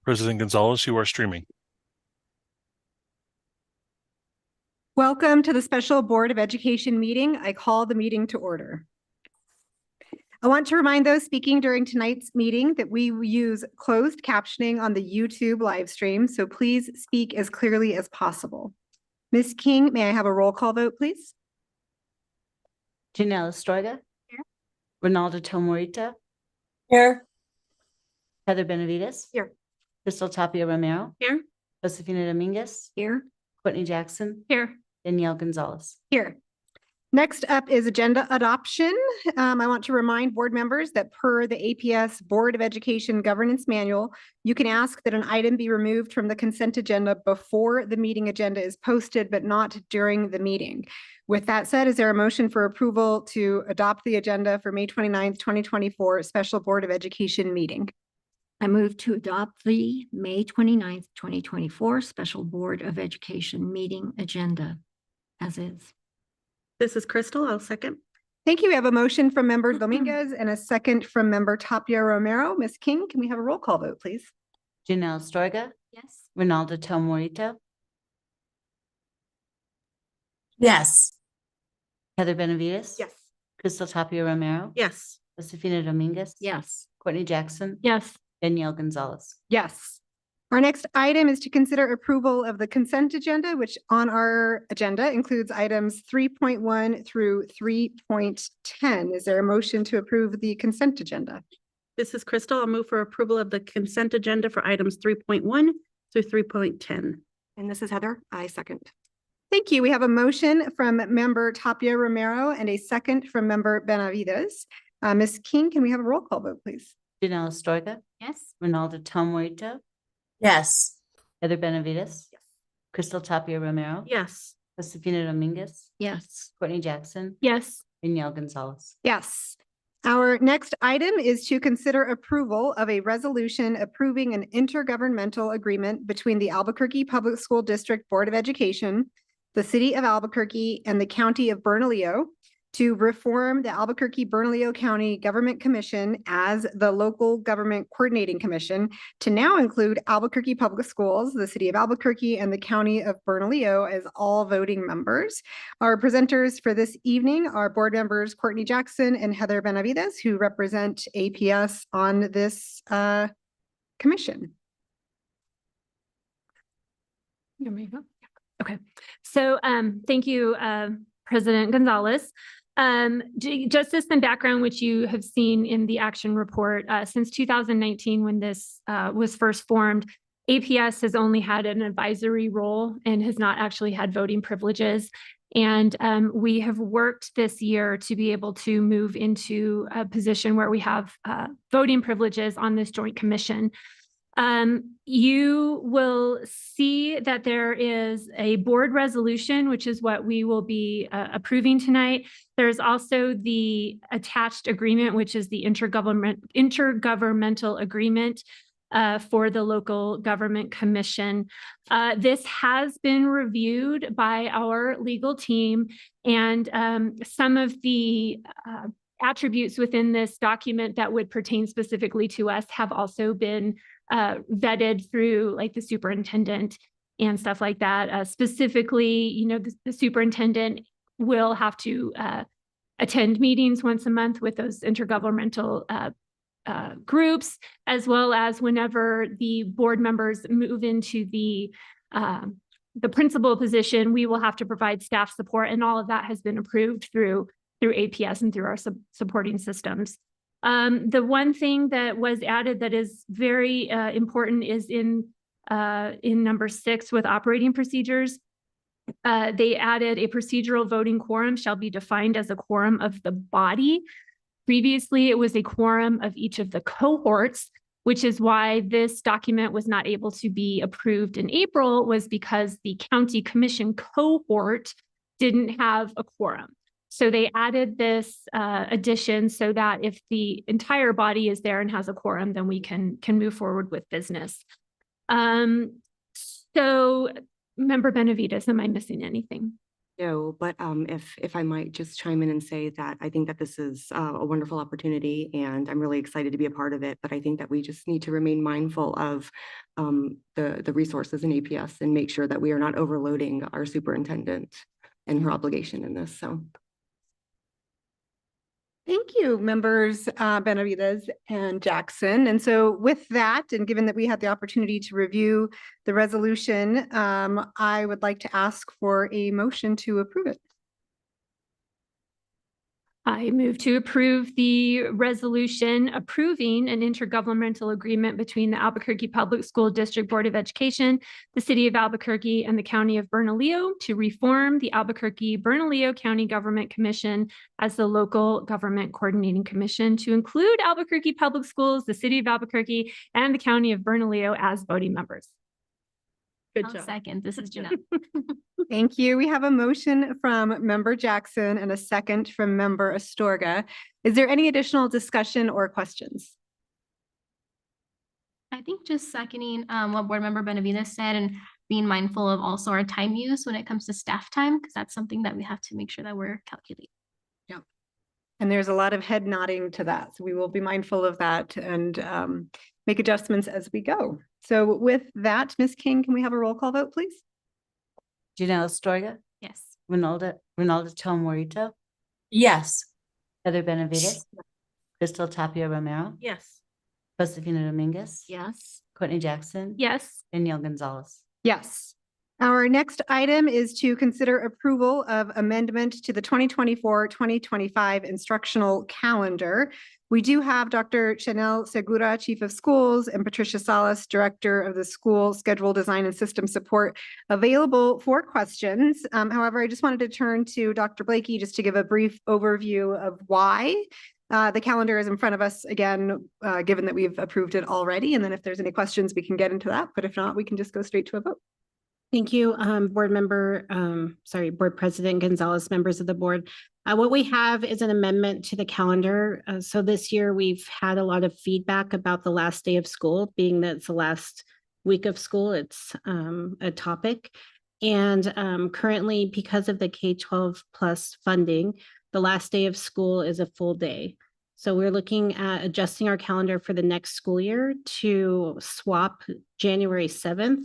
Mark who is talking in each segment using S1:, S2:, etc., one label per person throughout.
S1: President Gonzalez, you are streaming.
S2: Welcome to the Special Board of Education meeting. I call the meeting to order. I want to remind those speaking during tonight's meeting that we use closed captioning on the YouTube live stream, so please speak as clearly as possible. Ms. King, may I have a roll call vote, please?
S3: Janelle Estrada.
S2: Here.
S3: Ronaldo Tomorita.
S4: Here.
S3: Heather Benavides.
S2: Here.
S3: Crystal Tapia Romero.
S4: Here.
S3: Josefina Dominguez.
S2: Here.
S3: Courtney Jackson.
S4: Here.
S3: Danielle Gonzalez.
S2: Here. Next up is agenda adoption. I want to remind board members that per the APS Board of Education Governance Manual, you can ask that an item be removed from the consent agenda before the meeting agenda is posted, but not during the meeting. With that said, is there a motion for approval to adopt the agenda for May 29th, 2024 Special Board of Education meeting?
S4: I move to adopt the May 29th, 2024 Special Board of Education meeting agenda as is.
S5: This is Crystal. I'll second.
S2: Thank you. We have a motion from member Dominguez and a second from member Tapia Romero. Ms. King, can we have a roll call vote, please?
S3: Janelle Estrada.
S4: Yes.
S3: Ronaldo Tomorita.
S4: Yes.
S3: Heather Benavides.
S2: Yes.
S3: Crystal Tapia Romero.
S5: Yes.
S3: Josefina Dominguez.
S4: Yes.
S3: Courtney Jackson.
S4: Yes.
S3: Danielle Gonzalez.
S2: Yes. Our next item is to consider approval of the consent agenda, which on our agenda includes items 3.1 through 3.10. Is there a motion to approve the consent agenda?
S5: This is Crystal. I'll move for approval of the consent agenda for items 3.1 through 3.10.
S2: And this is Heather. I second. Thank you. We have a motion from member Tapia Romero and a second from member Benavides. Ms. King, can we have a roll call vote, please?
S3: Janelle Estrada.
S4: Yes.
S3: Ronaldo Tomorita.
S4: Yes.
S3: Heather Benavides.
S2: Yes.
S3: Crystal Tapia Romero.
S5: Yes.
S3: Josefina Dominguez.
S4: Yes.
S3: Courtney Jackson.
S4: Yes.
S3: Danielle Gonzalez.
S2: Yes. Our next item is to consider approval of a resolution approving an intergovernmental agreement between the Albuquerque Public School District Board of Education, the City of Albuquerque, and the County of Bernalillo to reform the Albuquerque-Bernalillo County Government Commission as the Local Government Coordinating Commission to now include Albuquerque Public Schools, the City of Albuquerque, and the County of Bernalillo as all voting members. Our presenters for this evening are board members Courtney Jackson and Heather Benavides, who represent APS on this commission.
S6: Okay, so thank you, President Gonzalez. Just as some background, which you have seen in the action report, since 2019, when this was first formed, APS has only had an advisory role and has not actually had voting privileges. And we have worked this year to be able to move into a position where we have voting privileges on this joint commission. You will see that there is a board resolution, which is what we will be approving tonight. There's also the attached agreement, which is the intergovernmental agreement for the Local Government Commission. This has been reviewed by our legal team, and some of the attributes within this document that would pertain specifically to us have also been vetted through like the superintendent and stuff like that. Specifically, you know, the superintendent will have to attend meetings once a month with those intergovernmental groups, as well as whenever the board members move into the principal position, we will have to provide staff support, and all of that has been approved through APS and through our supporting systems. The one thing that was added that is very important is in number 6 with operating procedures. They added a procedural voting quorum shall be defined as a quorum of the body. Previously, it was a quorum of each of the cohorts, which is why this document was not able to be approved in April, was because the county commission cohort didn't have a quorum. So they added this addition so that if the entire body is there and has a quorum, then we can move forward with business. So Member Benavides, am I missing anything?
S1: No, but if I might just chime in and say that I think that this is a wonderful opportunity and I'm really excited to be a part of it. But I think that we just need to remain mindful of the resources in APS and make sure that we are not overloading our superintendent and her obligation in this. So
S2: Thank you, members Benavides and Jackson. And so with that, and given that we had the opportunity to review the resolution, I would like to ask for a motion to approve it.
S6: I move to approve the resolution approving an intergovernmental agreement between the Albuquerque Public School District Board of Education, the City of Albuquerque, and the County of Bernalillo to reform the Albuquerque-Bernalillo County Government Commission as the local government coordinating commission to include Albuquerque Public Schools, the City of Albuquerque, and the County of Bernalillo as voting members.
S5: Good
S7: I'll
S5: job.
S7: second. This is Jeanette.
S2: Thank you. We have a motion from member Jackson and a second from member Astorga. Is there any additional discussion or questions?
S7: I think just seconding what Board Member Benavides said and being mindful of also our time use when it comes to staff time, because that's something that we have to make sure that we're calculating.
S2: And there's a lot of head nodding to that. So we will be mindful of that and make adjustments as we go. So with that, Ms. King, can we have a roll call vote, please?
S3: Janelle Astorga,
S7: Yes.
S3: Ronaldo Tom Morito,
S8: Yes.
S3: Heather Benavides, Crystal Tapia Romero,
S5: Yes.
S3: Josefina Dominguez.
S4: Yes.
S3: Courtney Jackson.
S6: Yes.
S3: Danielle Gonzalez.
S2: Yes. Our next item is to consider approval of amendment to the 2024-2025 instructional calendar. We do have Dr. Chanel Segura, Chief of Schools, and Patricia Salas, Director of the School Schedule Design and System Support, available for questions. However, I just wanted to turn to Dr. Blakey just to give a brief overview of why the calendar is in front of us again, given that we've approved it already. And then if there's any questions, we can get into that. But if not, we can just go straight to a vote.
S9: Thank you, Board President Gonzalez, members of the board. What we have is an amendment to the calendar. So this year we've had a lot of feedback about the last day of school, being that it's the last week of school. It's a topic. And currently, because of the K-12 plus funding, the last day of school is a full day. So we're looking at adjusting our calendar for the next school year to swap January 7th,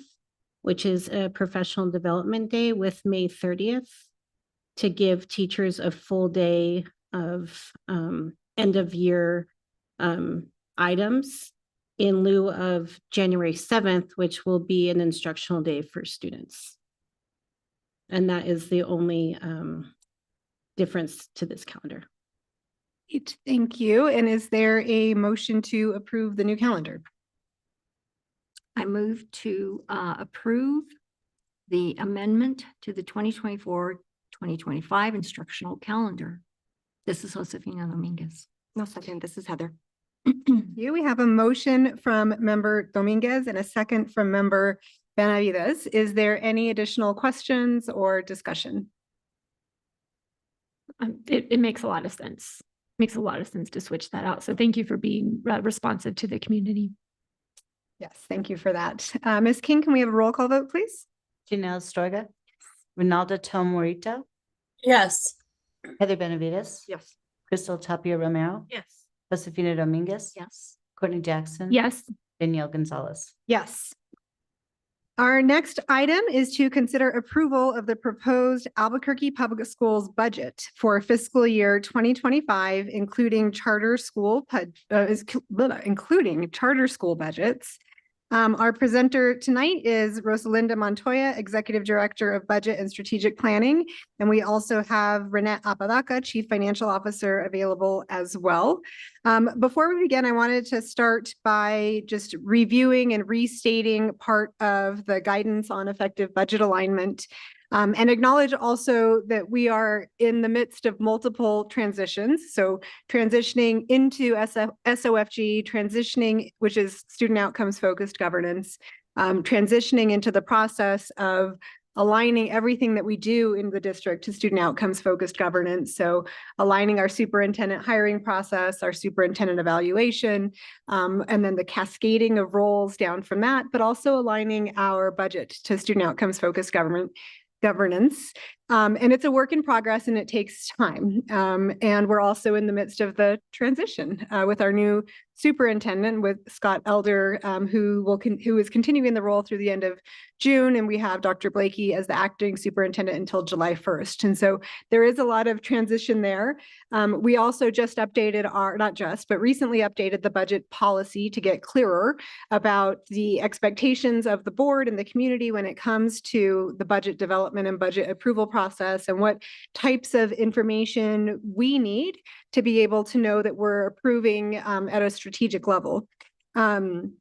S9: which is a professional development day, with May 30th to give teachers a full day of end of year items in lieu of January 7th, which will be an instructional day for students. And that is the only difference to this calendar.
S2: Great, thank you. And is there a motion to approve the new calendar?
S4: I move to approve the amendment to the 2024-2025 instructional calendar. This is Josefina Dominguez.
S1: no second, this is Heather.
S2: Here we have a motion from member Dominguez and a second from member Benavides. Is there any additional questions or discussion?
S6: It makes a lot of sense. Makes a lot of sense to switch that out. So thank you for being responsive to the community.
S2: Yes, thank you for that. Ms. King, can we have a roll call vote, please?
S3: Janelle Astorga, Ronaldo Tom Morito,
S8: Yes.
S3: Heather Benavides.
S2: Yes.
S3: Crystal Tapia Romero,
S5: Yes.
S3: Josefina Dominguez.
S4: Yes.
S3: Courtney Jackson.
S6: Yes.
S3: Danielle Gonzalez.
S2: Yes. Our next item is to consider approval of the proposed Albuquerque Public Schools budget for fiscal year 2025, including charter school budgets. Our presenter tonight is Rosalinda Montoya, Executive Director of Budget and Strategic Planning. And we also have Renette Apodaca, Chief Financial Officer, available as well. Before we begin, I wanted to start by just reviewing and restating part of the guidance on effective budget alignment. And acknowledge also that we are in the midst of multiple transitions. So transitioning into SOFG, transitioning, which is student outcomes focused governance, transitioning into the process of aligning everything that we do in the district to student outcomes focused governance. So aligning our superintendent hiring process, our superintendent evaluation, and then the cascading of roles down from that, but also aligning our budget to student outcomes focused government. governance. And it's a work in progress and it takes time. And we're also in the midst of the transition with our new superintendent, with Scott Elder, who is continuing the role through the end of June. And we have Dr. Blakey as the acting superintendent until July 1st. And so there is a lot of transition there. We also just updated but recently updated the budget policy to get clearer about the expectations of the board and the community when it comes to the budget development and budget approval process, and what types of information we need to be able to know that we're approving at a strategic level. And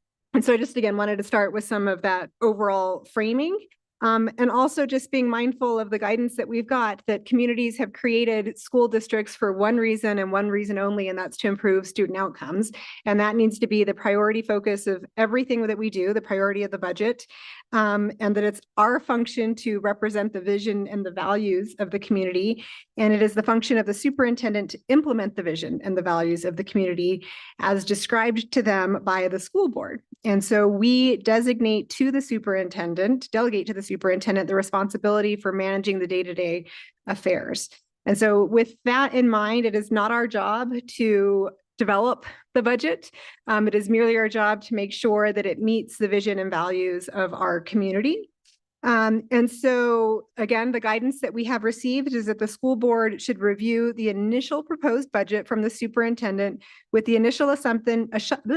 S2: so I just, again, wanted to start with some of that overall framing. And also just being mindful of the guidance that we've got, that communities have created school districts for one reason and one reason only, and that's to improve student outcomes. And that needs to be the priority focus of everything that we do, the priority of the budget, and that it's our function to represent the vision and the values of the community. And it is the function of the superintendent to implement the vision and the values of the community as described to them by the school board. And so we delegate to the superintendent the responsibility for managing the day-to-day affairs. And so with that in mind, it is not our job to develop the budget. It is merely our job to make sure that it meets the vision and values of our community. And so again, the guidance that we have received is that the school board should review the initial proposed budget from the superintendent with the initial assumption that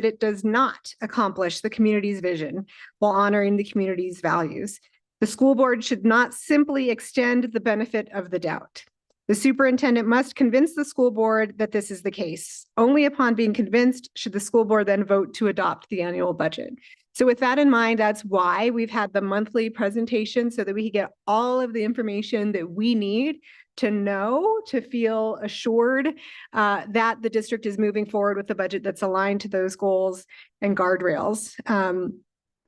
S2: it does not accomplish the community's vision while honoring the community's values. The school board should not simply extend the benefit of the doubt. The superintendent must convince the school board that this is the case. Only upon being convinced should the school board then vote to adopt the annual budget. So with that in mind, that's why we've had the monthly presentation, so that we can get all of the information that we need to know, to feel assured that the district is moving forward with the budget that's aligned to those goals and guardrails.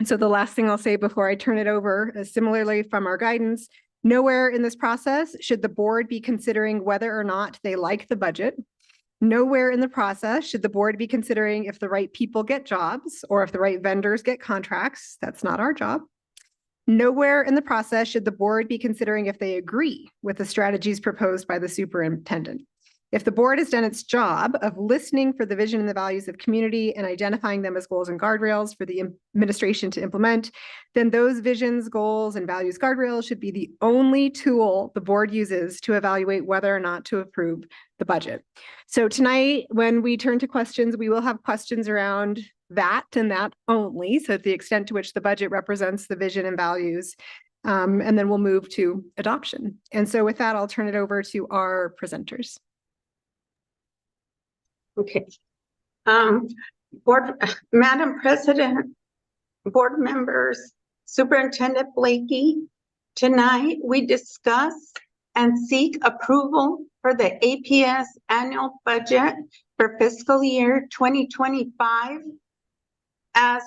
S2: So the last thing I'll say before I turn it over, similarly from our guidance, nowhere in this process should the board be considering whether or not they like the budget. Nowhere in the process should the board be considering if the right people get jobs or if the right vendors get contracts. That's not our job. Nowhere in the process should the board be considering if they agree with the strategies proposed by the superintendent. If the board has done its job of listening for the vision and the values of community and identifying them as goals and guardrails for the administration to implement, then those visions, goals, and values guardrails should be the only tool the board uses to evaluate whether or not to approve the budget. So tonight, when we turn to questions, we will have questions around that and that only. So the extent to which the budget represents the vision and values, and then we'll move to adoption. And so with that, I'll turn it over to our presenters.
S10: Okay. Madam President, board members, Superintendent Blakey, tonight we discuss and seek approval for the APS annual budget for fiscal year 2025. As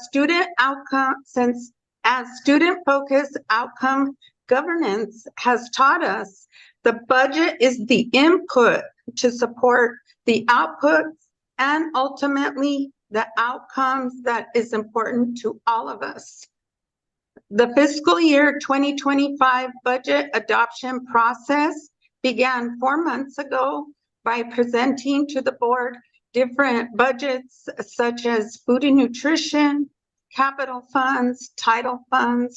S10: student-focused outcome governance has taught us, the budget is the input to support the outputs and ultimately the outcomes that is important to all of us. The fiscal year 2025 budget adoption process began 4 months ago by presenting to the board different budgets such as food and nutrition, capital funds, Title I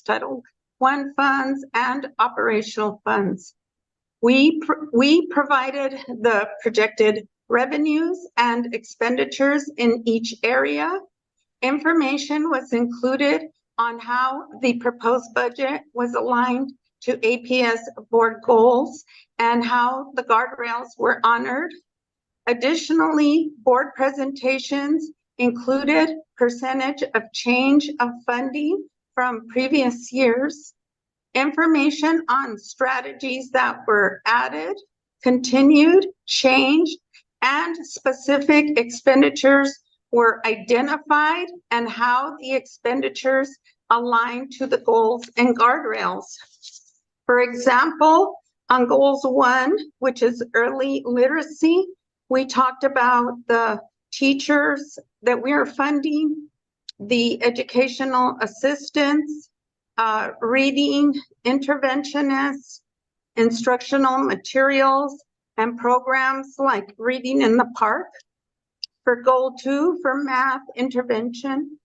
S10: funds, and operational funds. We provided the projected revenues and expenditures in each area. Information was included on how the proposed budget was aligned to APS board goals and how the guardrails were honored. Additionally, board presentations included percentage of change of funding from previous years, information on strategies that were added, continued, changed, and specific expenditures were identified and how the expenditures align to the goals and guardrails. For example, on goals 1, which is early literacy, we talked about the teachers that we are funding, the educational assistants, reading interventionists, instructional materials, and programs like Reading in the Park. For goal 2, for math intervention.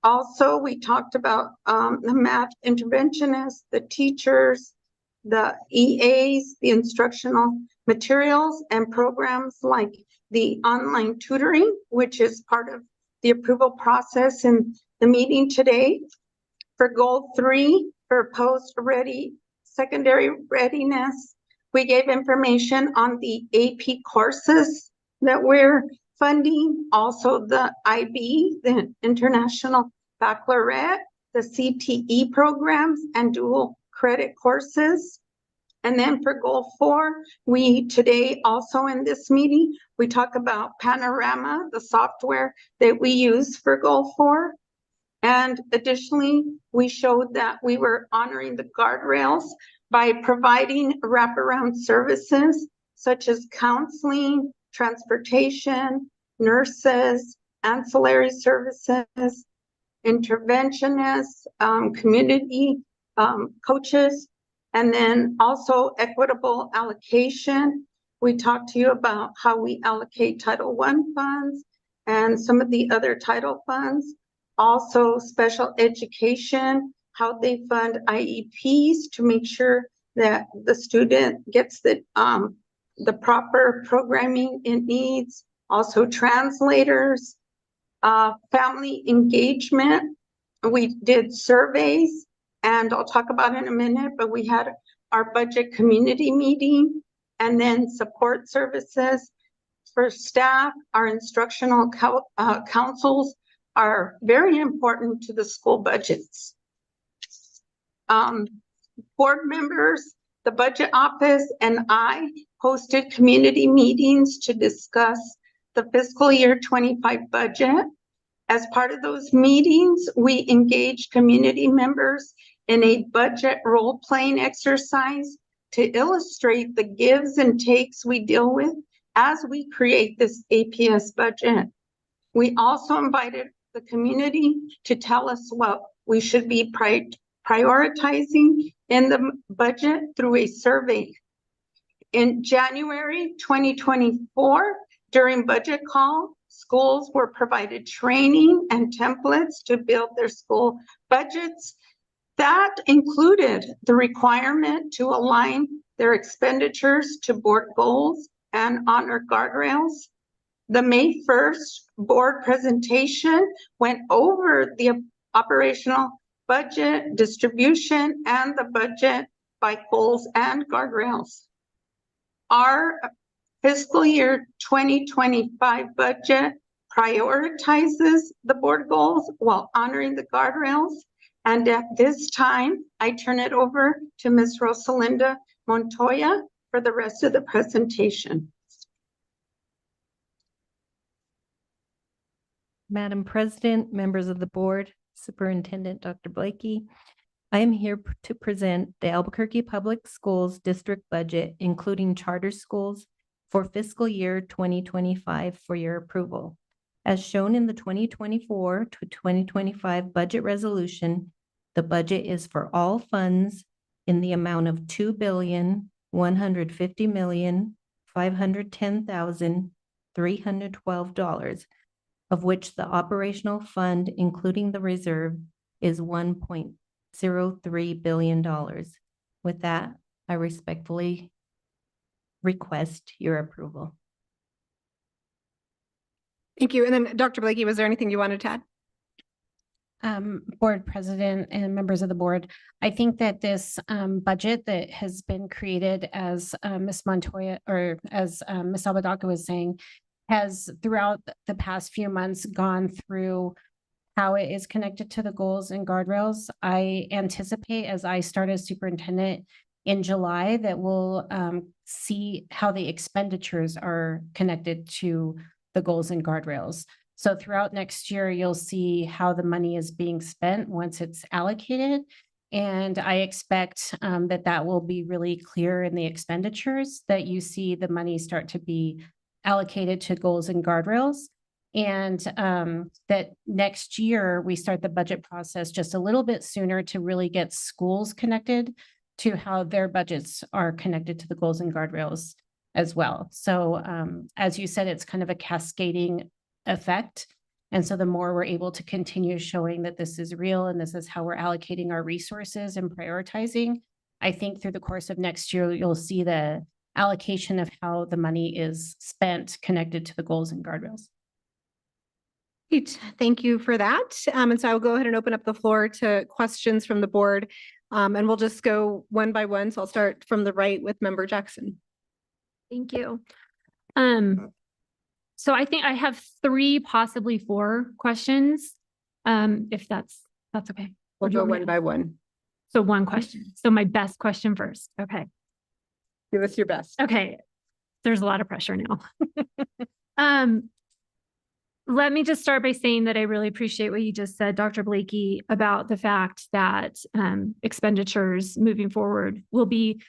S10: Also, we talked about the math interventionists, the teachers, the EAs, the instructional materials, and programs like the online tutoring, which is part of the approval process in the meeting today. For goal 3, for post-ready secondary readiness, we gave information on the AP courses that we're funding, also the IB, the International Baccalaureate, the CTE programs, and dual credit courses. And then for goal 4, we today also in this meeting, we talk about Panorama, the software that we use for goal 4. And additionally, we showed that we were honoring the guardrails by providing wraparound services such as counseling, transportation, nurses, ancillary services, interventionists, community coaches, and then also equitable allocation. We talked to you about how we allocate Title I funds and some of the other title funds. Also special education, how they fund IEPs to make sure that the student gets the proper programming it needs. Also translators, family engagement. We did surveys, and I'll talk about it in a minute, but we had our budget community meeting, and then support services for staff. Our instructional councils are very important to the school budgets. Board members, the budget office, and I hosted community meetings to discuss the fiscal year 25 budget. As part of those meetings, we engaged community members in a budget role-playing exercise to illustrate the gives and takes we deal with as we create this APS budget. We also invited the community to tell us what we should be prioritizing in the budget through a survey. In January 2024, during budget call, schools were provided training and templates to build their school budgets. That included the requirement to align their expenditures to board goals and honor guardrails. The May 1st board presentation went over the operational budget distribution and the budget by goals and guardrails. Our fiscal year 2025 budget prioritizes the board goals while honoring the guardrails. And at this time, I turn it over to Ms. Rosalinda Montoya for the rest of the presentation.
S11: Madam President, members of the board, Superintendent Dr. Blakey, I am here to present the Albuquerque Public Schools district budget, including charter schools, for fiscal year 2025 for your approval. As shown in the 2024 to 2025 budget resolution, the budget is for all funds in the amount of $2,150,510,312, of which the operational fund, including the reserve, is $1.03 billion. With that, I respectfully request your approval.
S2: Thank you. And then Dr. Blakey, was there anything you wanted to add?
S9: Board President and members of the board, I think that this budget that has been created, as Ms. Montoya, or as Ms. Apodaca was saying, has throughout the past few months gone through how it is connected to the goals and guardrails. I anticipate, as I start as superintendent in July, that we'll see how the expenditures are connected to the goals and guardrails. So throughout next year, you'll see how the money is being spent once it's allocated. And I expect that will be really clear in the expenditures, that you see the money start to be allocated to goals and guardrails. And that next year, we start the budget process just a little bit sooner to really get schools connected to how their budgets are connected to the goals and guardrails as well. So as you said, it's kind of a cascading effect. And so the more we're able to continue showing that this is real and this is how we're allocating our resources and prioritizing, I think through the course of next year, you'll see the allocation of how the money is spent connected to the goals and guardrails.
S2: Great, thank you for that. And so I'll go ahead and open up the floor to questions from the board. And we'll just go one by one. So I'll start from the right with Member Jackson.
S6: Thank you. So I think I have 3, possibly 4 questions. If that's okay.
S2: We'll
S6: Or do you
S2: go
S6: want me
S2: one
S6: to-
S2: by one.
S6: So one question. So my best question first. Okay.
S2: Give us your best.
S6: Okay. There's a lot of pressure now. Let me just start by saying that I really appreciate what you just said, Dr. Blakey, about the fact that expenditures moving forward will be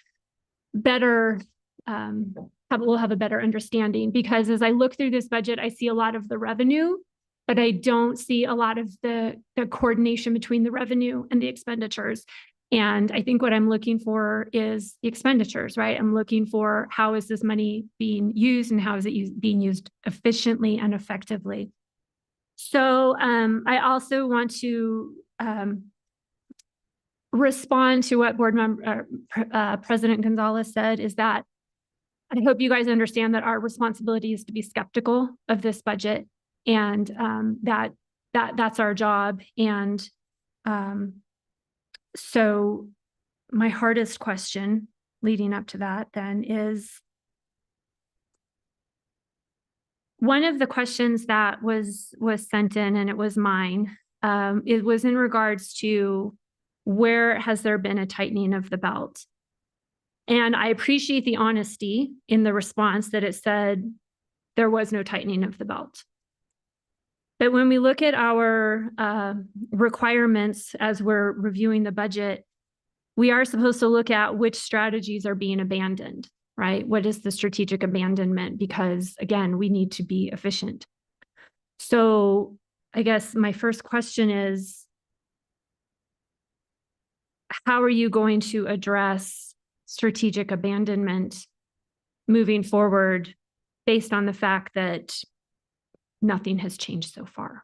S6: better, we'll have a better understanding, because as I look through this budget, I see a lot of the revenue, but I don't see a lot of the coordination between the revenue and the expenditures. And I think what I'm looking for is the expenditures, right? I'm looking for how is this money being used and how is it being used efficiently and effectively. So I also want to respond to what board member President Gonzalez said, is that I hope you guys understand that our responsibility is to be skeptical of this budget, and that's our job. And so my hardest question leading up to that then is, one of the questions that was sent in, and it was mine, it was in regards to where has there been a tightening of the belt? And I appreciate the honesty in the response that it said there was no tightening of the belt. But when we look at our requirements as we're reviewing the budget, we are supposed to look at which strategies are being abandoned, right? What is the strategic abandonment? Because again, we need to be efficient. So I guess my first question is, how are you going to address strategic abandonment moving forward based on the fact that nothing has changed so far?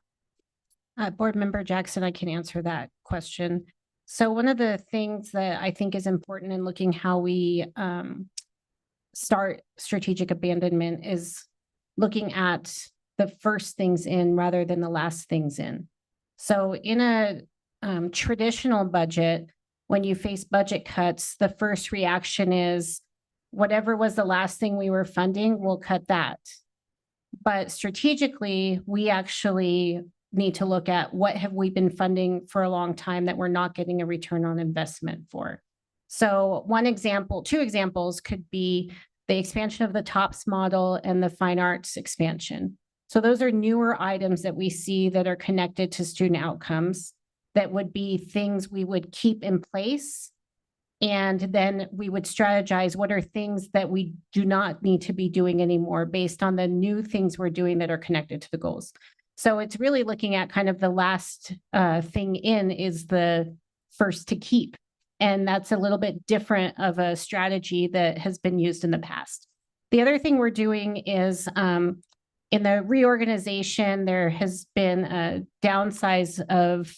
S9: Board Member Jackson, I can answer that question. So one of the things that I think is important in looking how we start strategic abandonment is looking at the first things in rather than the last things in. So in a traditional budget, when you face budget cuts, the first reaction is whatever was the last thing we were funding, we'll cut that. But strategically, we actually need to look at what have we been funding for a long time that we're not getting a return on investment for. So one example, 2 examples could be the expansion of the TOPS model and the fine arts expansion. So those are newer items that we see that are connected to student outcomes that would be things we would keep in place. And then we would strategize what are things that we do not need to be doing anymore based on the new things we're doing that are connected to the goals. So it's really looking at kind of the last thing in is the first to keep. And that's a little bit different of a strategy that has been used in the past. The other thing we're doing is in the reorganization, there has been a downsize of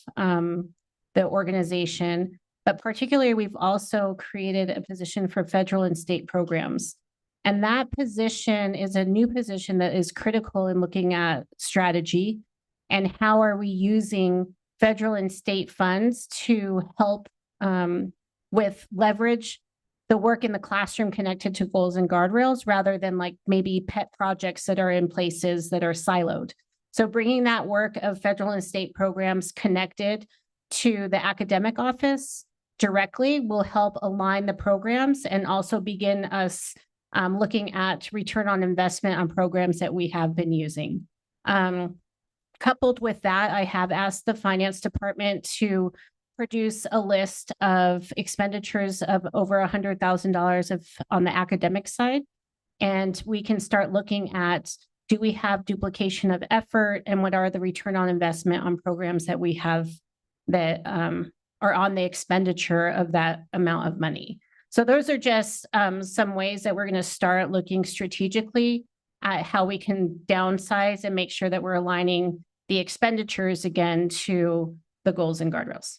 S9: the organization, but particularly we've also created a position for federal and state programs. And that position is a new position that is critical in looking at strategy and how are we using federal and state funds to help with leverage the work in the classroom connected to goals and guardrails rather than like maybe pet projects that are in places that are siloed. So bringing that work of federal and state programs connected to the academic office directly will help align the programs and also begin us looking at return on investment on programs that we have been using. Coupled with that, I have asked the finance department to produce a list of expenditures of over $100,000 on the academic side. And we can start looking at do we have duplication of effort, and what are the return on investment on programs that we have that are on the expenditure of that amount of money. So those are just some ways that we're going to start looking strategically at how we can downsize and make sure that we're aligning the expenditures again to the goals and guardrails.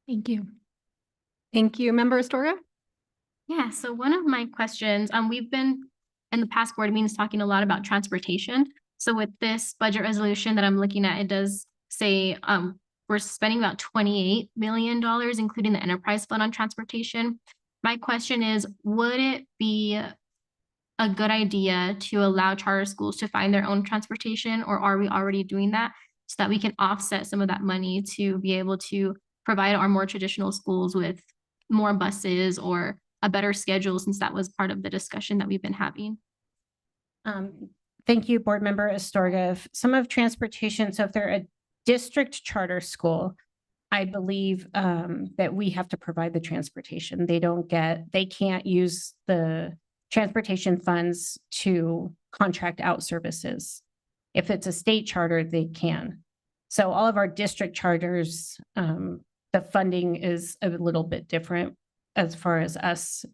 S4: Thank you.
S2: Thank you. Member Astorga?
S7: Yeah, so one of my questions, we've been in the past board meetings talking a lot about transportation. So with this budget resolution that I'm looking at, it does say we're spending about $28 million, including the enterprise fund on transportation. My question is, would it be a good idea to allow charter schools to find their own transportation, or are we already doing that so that we can offset some of that money to be able to provide our more traditional schools with more buses or a better schedule, since that was part of the discussion that we've been having?
S9: Thank you, Board Member Astorga. If some of transportation, so if they're a district charter school, I believe that we have to provide the transportation. They can't use the transportation funds to contract out services. If it's a state charter, they can. So all of our district charters, the funding is a little bit different as far as us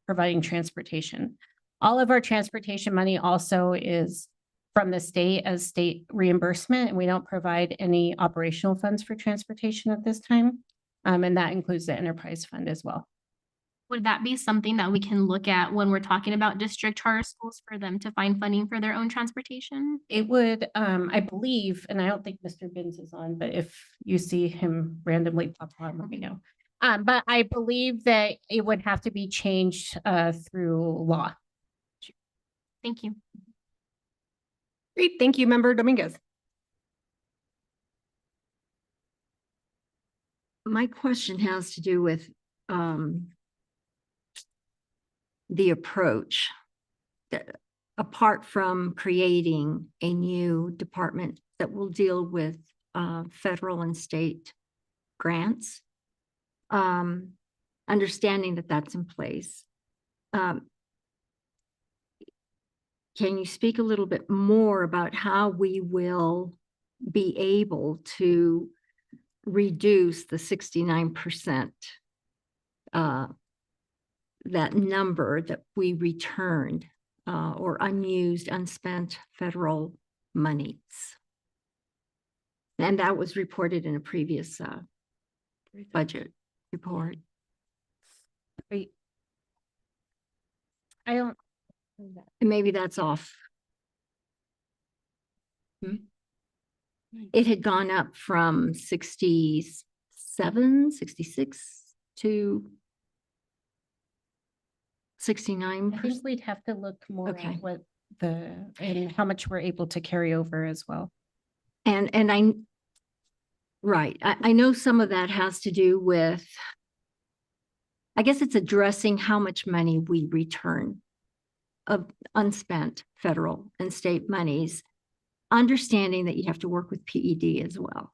S9: providing transportation. All of our transportation money also is from the state as state reimbursement, and we don't provide any operational funds for transportation at this time. And that includes the enterprise fund as well.
S7: Would that be something that we can look at when we're talking about district charter schools for them to find funding for their own transportation?
S9: It would, I believe, and I don't think Mr. Binns is on, but if you see him randomly pop on, let me know. But I believe that it would have to be changed through law.
S7: Thank you.
S2: Great. Thank you, Member Dominguez.
S4: My question has to do with the approach. Apart from creating a new department that will deal with federal and state grants, understanding that that's in place. Can you speak a little bit more about how we will be able to reduce the 69%, that number that we returned or unused, unspent federal monies? And that was reported in a previous budget report.
S9: I don't.
S4: Maybe that's off. It had gone up from 67, 66 to 69%.
S9: I think we'd have to look more
S4: Okay.
S9: at what and how much we're able to carry over as well.
S4: And I know some of that has to do with, I guess it's addressing how much money we return of unspent federal and state monies, understanding that you have to work with PED as well.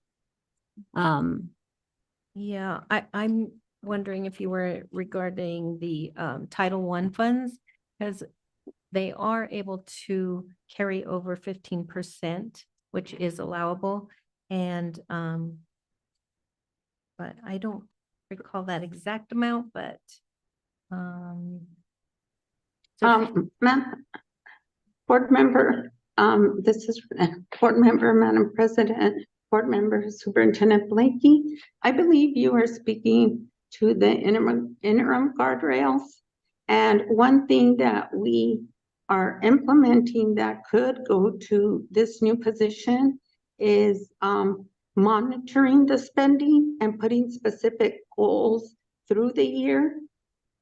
S11: Yeah, I'm wondering if you were regarding the Title I funds, because they are able to carry over 15%, which is allowable. And but I don't recall that exact amount, but
S10: Board Member, this is Board Member, Madam President, Board Member Superintendent Blakey. I believe you are speaking to the interim guardrails. And one thing that we are implementing that could go to this new position is monitoring the spending and putting specific goals through the year.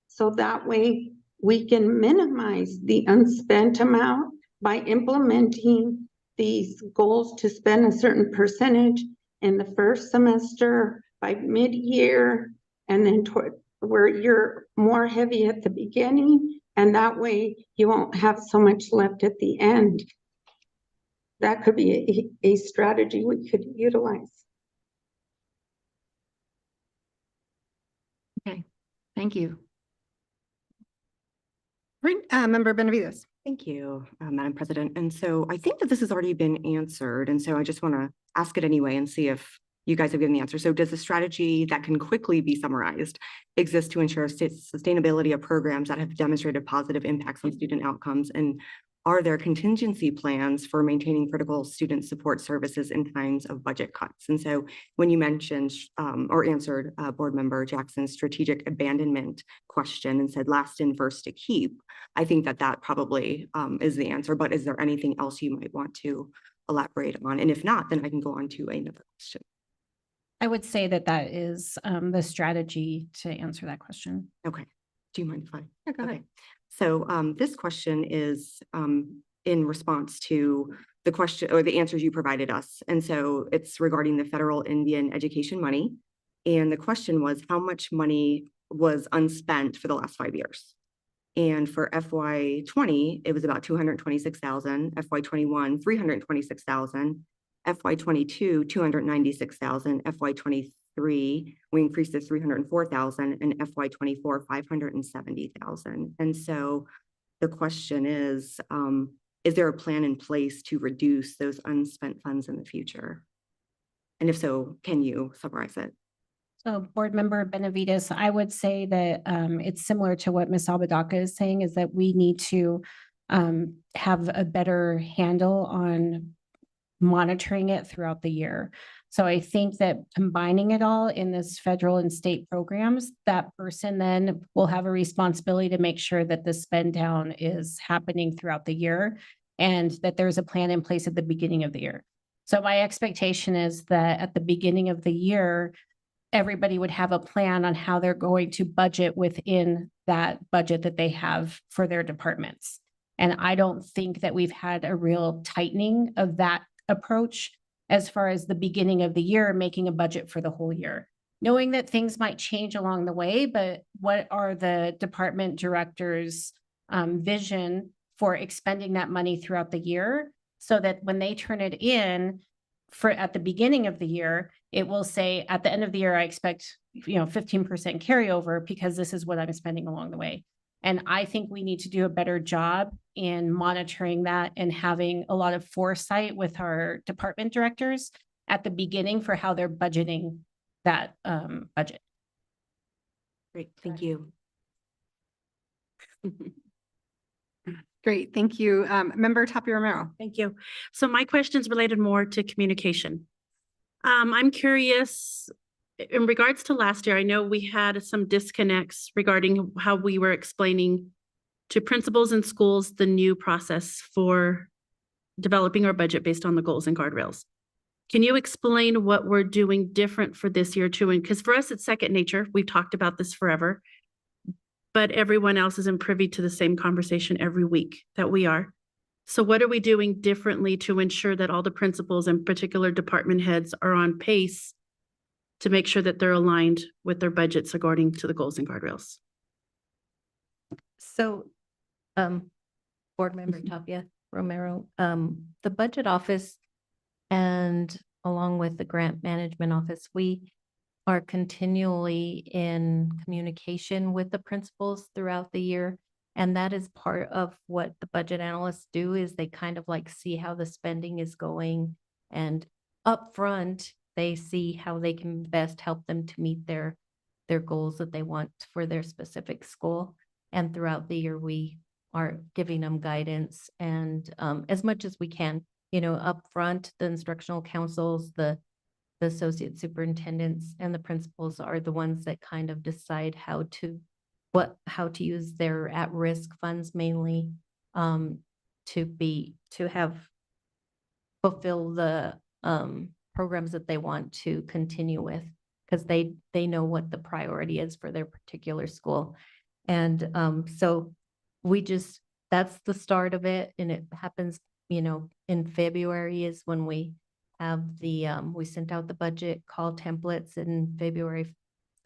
S10: So that way we can minimize the unspent amount by implementing these goals to spend a certain percentage in the first semester, by mid-year, and then toward where you're more heavy at the beginning, and that way you won't have so much left at the end. That could be a strategy we could utilize.
S4: Okay, thank you.
S2: Great. Member Benavides.
S1: Thank you, Madam President. And so I think that this has already been answered. And so I just want to ask it anyway and see if you guys have given the answer. So does a strategy that can quickly be summarized exist to ensure sustainability of programs that have demonstrated positive impacts on student outcomes? And are there contingency plans for maintaining critical student support services in times of budget cuts? And so when you mentioned or answered Board Member Jackson's strategic abandonment question and said last in, first to keep, I think that that probably is the answer, but is there anything else you might want to elaborate on? And if not, then I can go on to another question.
S9: I would say that that is the strategy to answer that question.
S1: Okay. Do you mind if I?
S2: Yeah, go ahead.
S1: Okay. So this question is in response to the question or the answers you provided us. And so it's regarding the federal Indian education money. And the question was, how much money was unspent for the last 5 years? And for FY20, it was about 226,000, FY21, 326,000, FY22, 296,000, FY23, we increased to 304,000, and FY24, 570,000. And so the question is there a plan in place to reduce those unspent funds in the future? And if so, can you summarize it?
S9: So Board Member Benavides, I would say that it's similar to what Ms. Apodaca is saying, is that we need to have a better handle on monitoring it throughout the year. So I think that combining it all in this federal and state programs, that person then will have a responsibility to make sure that the spend down is happening throughout the year and that there's a plan in place at the beginning of the year. So my expectation is that at the beginning of the year, everybody would have a plan on how they're going to budget within that budget that they have for their departments. And I don't think that we've had a real tightening of that approach as far as the beginning of the year, making a budget for the whole year. Knowing that things might change along the way, but what are the department directors' vision for expending that money throughout the year so that when they turn it in for at the beginning of the year, it will say at the end of the year, I expect 15% carryover because this is what I'm spending along the way. And I think we need to do a better job in monitoring that and having a lot of foresight with our department directors at the beginning for how they're budgeting that budget.
S1: Great, thank you.
S2: Great, thank you. Member Tapia Romero.
S5: Thank you. So my question's related more to communication. I'm curious, in regards to last year, I know we had some disconnects regarding how we were explaining to principals and schools the new process for developing our budget based on the goals and guardrails. Can you explain what we're doing different for this year too? And because for us, it's second nature. We've talked about this forever, but everyone else isn't privy to the same conversation every week that we are. So what are we doing differently to ensure that all the principals and particular department heads are on pace to make sure that they're aligned with their budgets according to the goals and guardrails?
S11: So, Board Member Tapia Romero, the Budget Office and along with the Grant Management Office, we are continually in communication with the principals throughout the year. And that is part of what the budget analysts do, is they kind of like see how the spending is going. And upfront, they see how they can best help them to meet their goals that they want for their specific school. And throughout the year, we are giving them guidance and as much as we can, upfront, the instructional councils, the associate superintendents and the principals are the ones that kind of decide how to use their at-risk funds mainly to fulfill the programs that they want to continue with, because they know what the priority is for their particular school. And so that's the start of it. And it happens, in February is when we have we sent out the budget call templates in February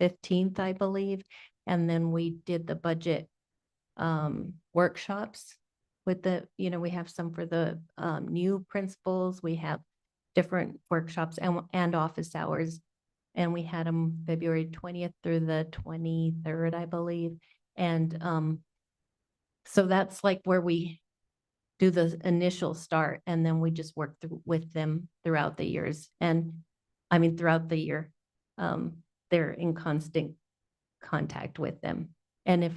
S11: 15th, I believe. And then we did the budget workshops with we have some for the new principals. We have different workshops and office hours. And we had them February 20th through the 23rd, I believe. And so that's like where we do the initial start, and then we just work through with them throughout the years. And I mean, throughout the year, they're in constant contact with them. And if,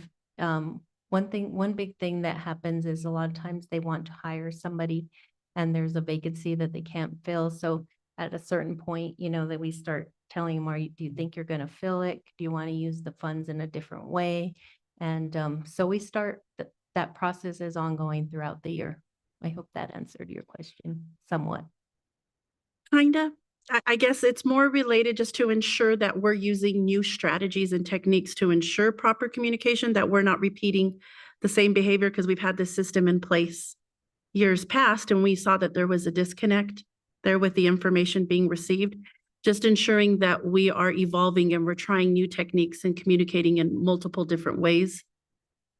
S11: one big thing that happens is a lot of times they want to hire somebody and there's a vacancy that they can't fill. So at a certain point, you know, that we start telling them, do you think you're going to fill it? Do you want to use the funds in a different way? And so we start, that process is ongoing throughout the year. I hope that answered your question somewhat.
S5: Kinda. I guess it's more related just to ensure that we're using new strategies and techniques to ensure proper communication, that we're not repeating the same behavior, because we've had this system in place years past and we saw that there was a disconnect there with the information being received. Just ensuring that we are evolving and we're trying new techniques and communicating in multiple different ways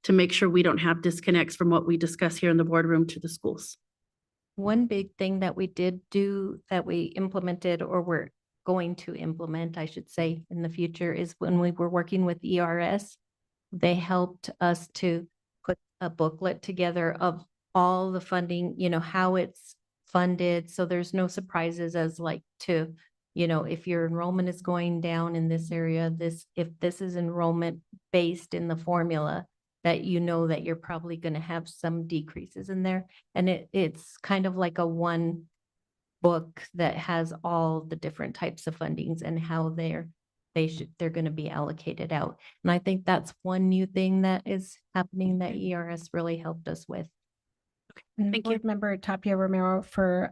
S5: to make sure we don't have disconnects from what we discuss here in the boardroom to the schools.
S11: One big thing that we did do that we implemented, or we're going to implement, I should say, in the future, is when we were working with ERS, they helped us to put a booklet together of all the funding, you know, how it's funded. So there's no surprises as like to, you know, if your enrollment is going down in this area, if this is enrollment based in the formula, that you know that you're probably going to have some decreases in there. And it's kind of like a one book that has all the different types of fundings and how they're going to be allocated out. And I think that's one new thing that is happening that ERS really helped us with.
S9: And
S5: Thank you.
S9: Board Member Tapia Romero, for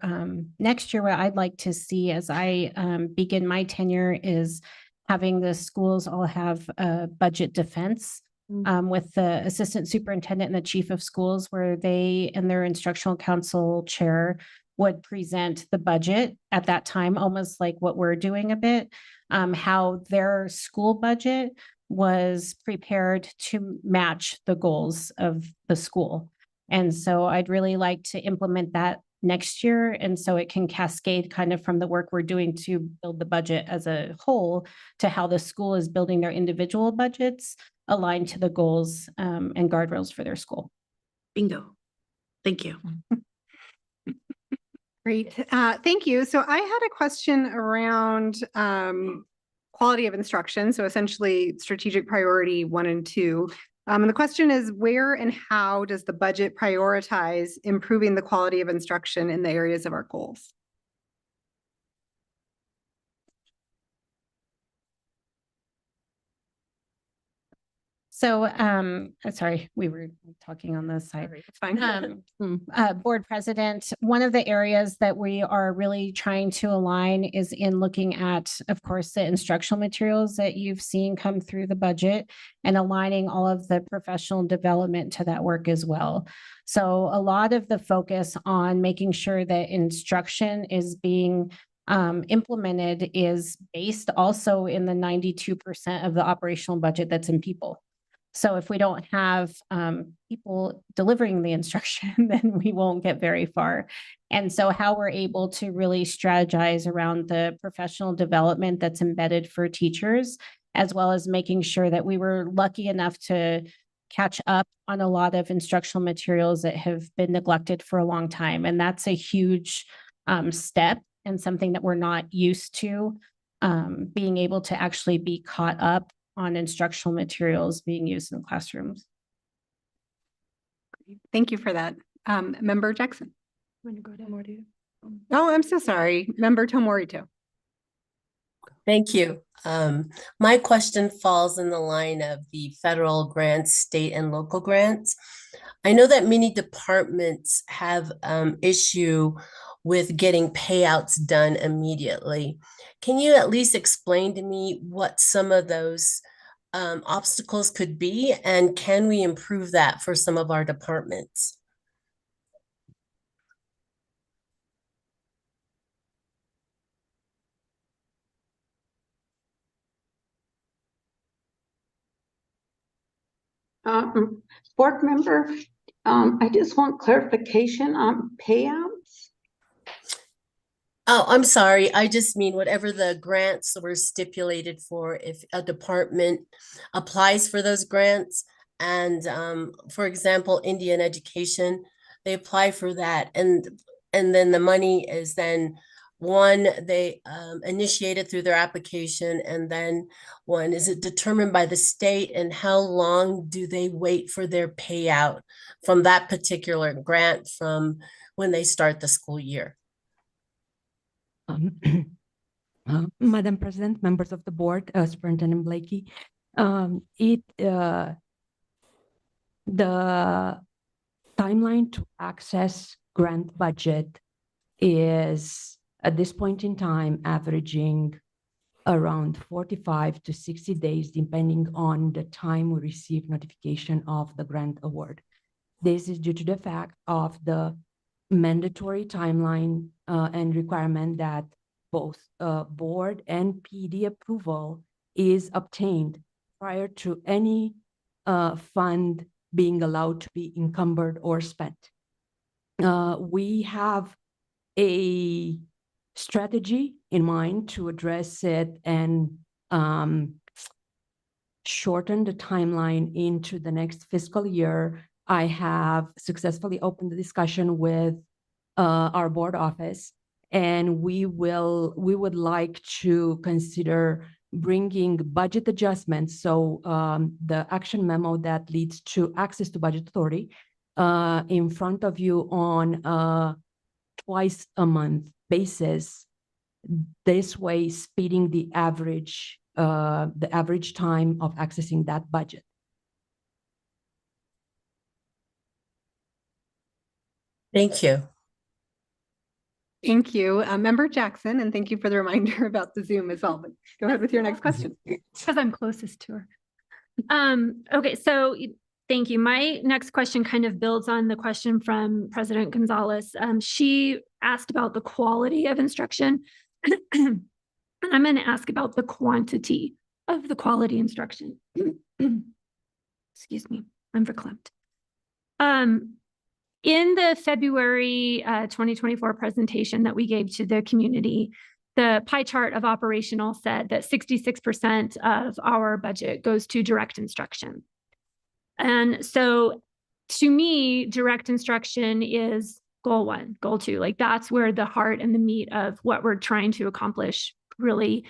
S9: next year, what I'd like to see as I begin my tenure is having the schools all have a budget defense with the assistant superintendent and the chief of schools, where they and their instructional council chair would present the budget at that time, almost like what we're doing a bit, how their school budget was prepared to match the goals of the school. And so I'd really like to implement that next year. And so it can cascade kind of from the work we're doing to build the budget as a whole to how the school is building their individual budgets aligned to the goals and guardrails for their school.
S5: Bingo. Thank you.
S2: Great. Thank you. So I had a question around quality of instruction. So essentially strategic priority 1 and 2. And the question is, where and how does the budget prioritize improving the quality of instruction in the areas of our goals?
S9: So, sorry, we were talking on this side.
S2: It's fine.
S9: Board President, one of the areas that we are really trying to align is in looking at, of course, the instructional materials that you've seen come through the budget and aligning all of the professional development to that work as well. So a lot of the focus on making sure that instruction is being implemented is based also in the 92% of the operational budget that's in people. So if we don't have people delivering the instruction, then we won't get very far. And so how we're able to really strategize around the professional development that's embedded for teachers, as well as making sure that we were lucky enough to catch up on a lot of instructional materials that have been neglected for a long time. And that's a huge step and something that we're not used to, being able to actually be caught up on instructional materials being used in classrooms.
S2: Thank you for that. Member Jackson. Oh, I'm so sorry. Member Tomorito.
S8: Thank you. My question falls in the line of the federal grants, state and local grants. I know that many departments have issue with getting payouts done immediately. Can you at least explain to me what some of those obstacles could be, and can we improve that for some of our departments?
S10: Board member, I just want clarification on payouts.
S8: Oh, I'm sorry. I just mean whatever the grants were stipulated for, if a department applies for those grants. And for example, Indian Education they apply for that, and then the money is then one, they initiate it through their application, and then one, is it determined by the state, and how long do they wait for their payout from that particular grant from when they start the school year?
S12: Madam President, members of the board, Superintendent Blakey, the timeline to access grant budget is at this point in time averaging around 45 to 60 days, depending on the time we receive notification of the grant award. This is due to the fact of the mandatory timeline and requirement that both board and PD approval is obtained prior to any fund being allowed to be encumbered or spent. We have a strategy in mind to address it and shorten the timeline into the next fiscal year. I have successfully opened the discussion with our board office, and we would like to consider bringing budget adjustments. So the action memo that leads to access to budget authority in front of you on a twice a month basis. This way, speeding the average time of accessing that budget.
S8: Thank you.
S2: Thank you, Member Jackson, and thank you for the reminder about the Zoom as well. But go ahead with your next question.
S6: Because I'm closest to her. Okay, so thank you. My next question kind of builds on the question from President Gonzalez. She asked about the quality of instruction. And I'm going to ask about the quantity of the quality instruction. Excuse me, I'm verklempt. In the February 2024 presentation that we gave to the community, the pie chart of operational said that 66% of our budget goes to direct instruction. And so to me, direct instruction is goal one, goal two. Like that's where the heart and the meat of what we're trying to accomplish really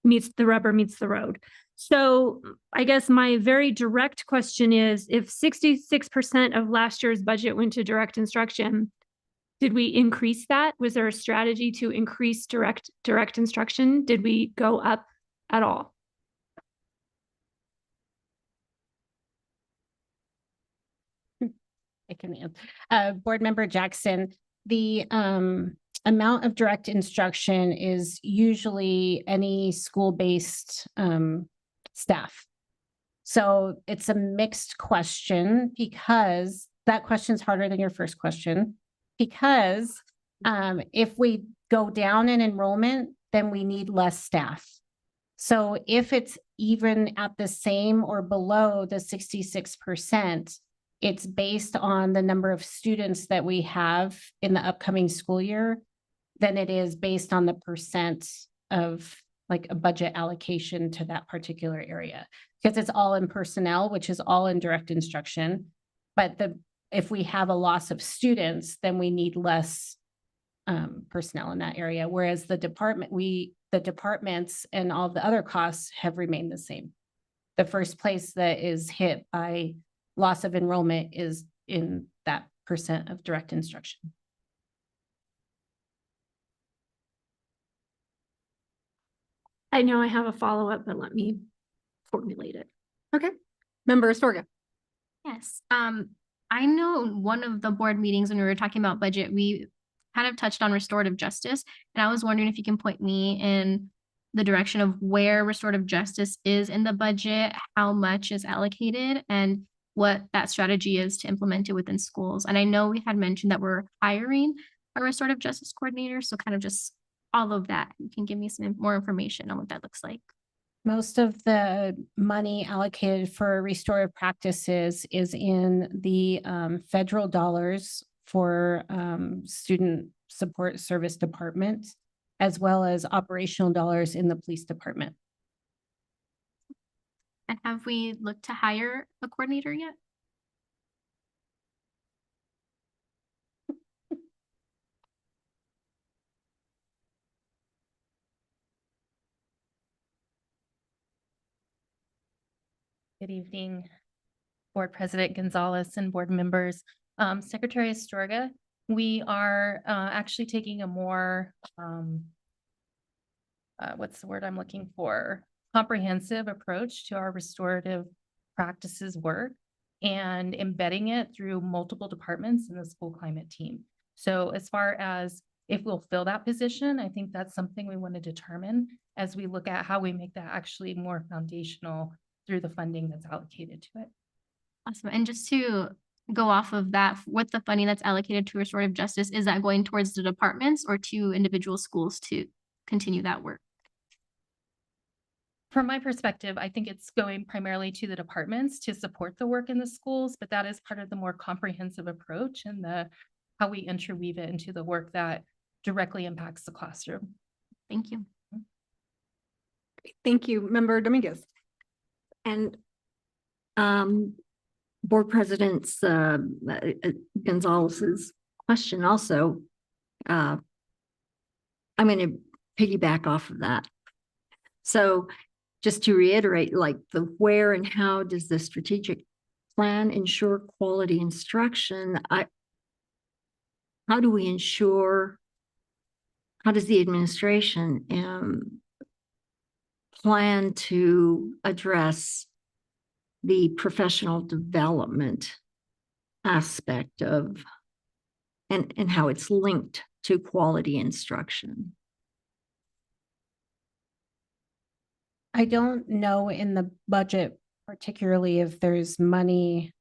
S6: meets the rubber meets the road. So I guess my very direct question is, if 66% of last year's budget went to direct instruction, did we increase that? Was there a strategy to increase direct instruction? Did we go up at all?
S9: I can answer. Board Member Jackson, the amount of direct instruction is usually any school-based staff. So it's a mixed question because that question's harder than your first question. Because if we go down in enrollment, then we need less staff. So if it's even at the same or below the 66%, it's based on the number of students that we have in the upcoming school year than it is based on the percent of like a budget allocation to that particular area. Because it's all in personnel, which is all in direct instruction. But if we have a loss of students, then we need less personnel in that area. Whereas the departments and all the other costs have remained the same. The first place that is hit by loss of enrollment is in that percent of direct instruction.
S6: I know I have a follow-up, but let me formulate it.
S2: Okay, Member Astorga.
S7: Yes, I know one of the board meetings when we were talking about budget, we kind of touched on restorative justice. And I was wondering if you can point me in the direction of where restorative justice is in the budget, how much is allocated, and what that strategy is to implement it within schools. And I know we had mentioned that we're hiring a restorative justice coordinator, so kind of just all of that. You can give me some more information on what that looks like.
S9: Most of the money allocated for restorative practices is in the federal dollars for student support service department, as well as operational dollars in the police department.
S7: And have we looked to hire a coordinator yet?
S13: Good evening, Board President Gonzalez and board members. Secretary Astorga, we are actually taking a more, what's the word I'm looking for? Comprehensive approach to our restorative practices work and embedding it through multiple departments in the school climate team. So as far as if we'll fill that position, I think that's something we want to determine as we look at how we make that actually more foundational through the funding that's allocated to it.
S7: Awesome. And just to go off of that, with the funding that's allocated to restorative justice, is that going towards the departments or to individual schools to continue that work?
S13: From my perspective, I think it's going primarily to the departments to support the work in the schools, but that is part of the more comprehensive approach and how we interweave it into the work that directly impacts the classroom.
S7: Thank you.
S2: Thank you, Member Dominguez.
S4: And Board President's Gonzalez's question also, I'm going to piggyback off of that. So just to reiterate, like the where and how does the strategic plan ensure quality instruction? How do we ensure, how does the administration plan to address the professional development aspect of and how it's linked to quality instruction?
S9: I don't know in the budget particularly if there's money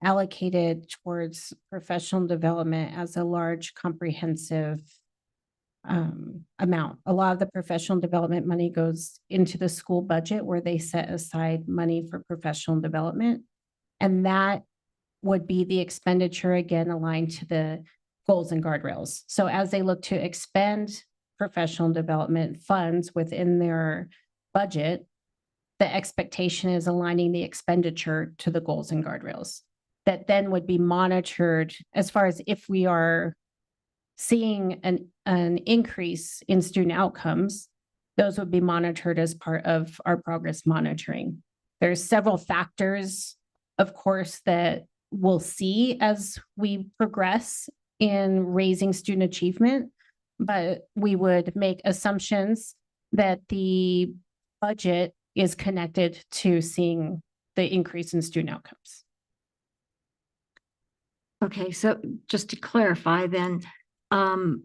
S9: allocated towards professional development as a large comprehensive amount. A lot of the professional development money goes into the school budget where they set aside money for professional development. And that would be the expenditure again aligned to the goals and guardrails. So as they look to expend professional development funds within their budget, the expectation is aligning the expenditure to the goals and guardrails. That then would be monitored as far as if we are seeing an increase in student outcomes, those would be monitored as part of our progress monitoring. There's several factors, of course, that we'll see as we progress in raising student achievement, but we would make assumptions that the budget is connected to seeing the increase in student outcomes.
S4: Okay, so just to clarify then, and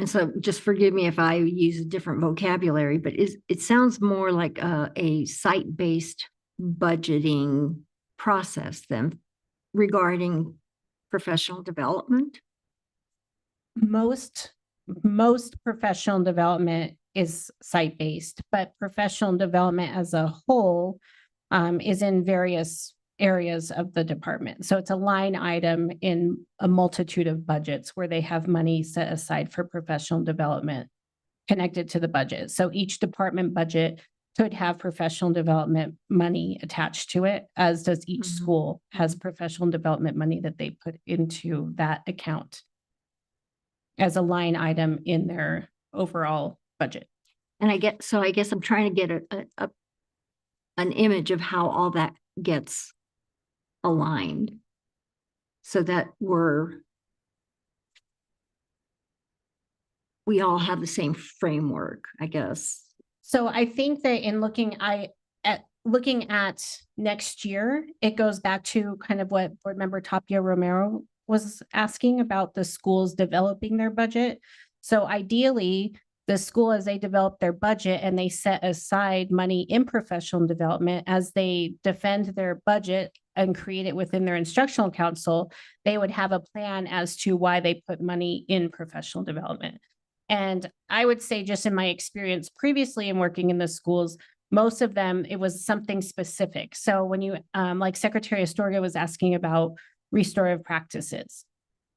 S4: so just forgive me if I use a different vocabulary, but it sounds more like a site-based budgeting process then regarding professional development?
S9: Most professional development is site-based, but professional development as a whole is in various areas of the department. So it's a line item in a multitude of budgets where they have money set aside for professional development connected to the budget. So each department budget could have professional development money attached to it, as does each school has professional development money that they put into that account as a line item in their overall budget.
S4: And I guess I'm trying to get an image of how all that gets aligned so that we all have the same framework, I guess.
S9: So I think that in looking at next year, it goes back to kind of what Board Member Tapia Romero was asking about the schools developing their budget. So ideally, the school, as they develop their budget and they set aside money in professional development, as they defend their budget and create it within their instructional council, they would have a plan as to why they put money in professional development. And I would say, just in my experience previously in working in the schools, most of them, it was something specific. So when you, like Secretary Astorga was asking about restorative practices,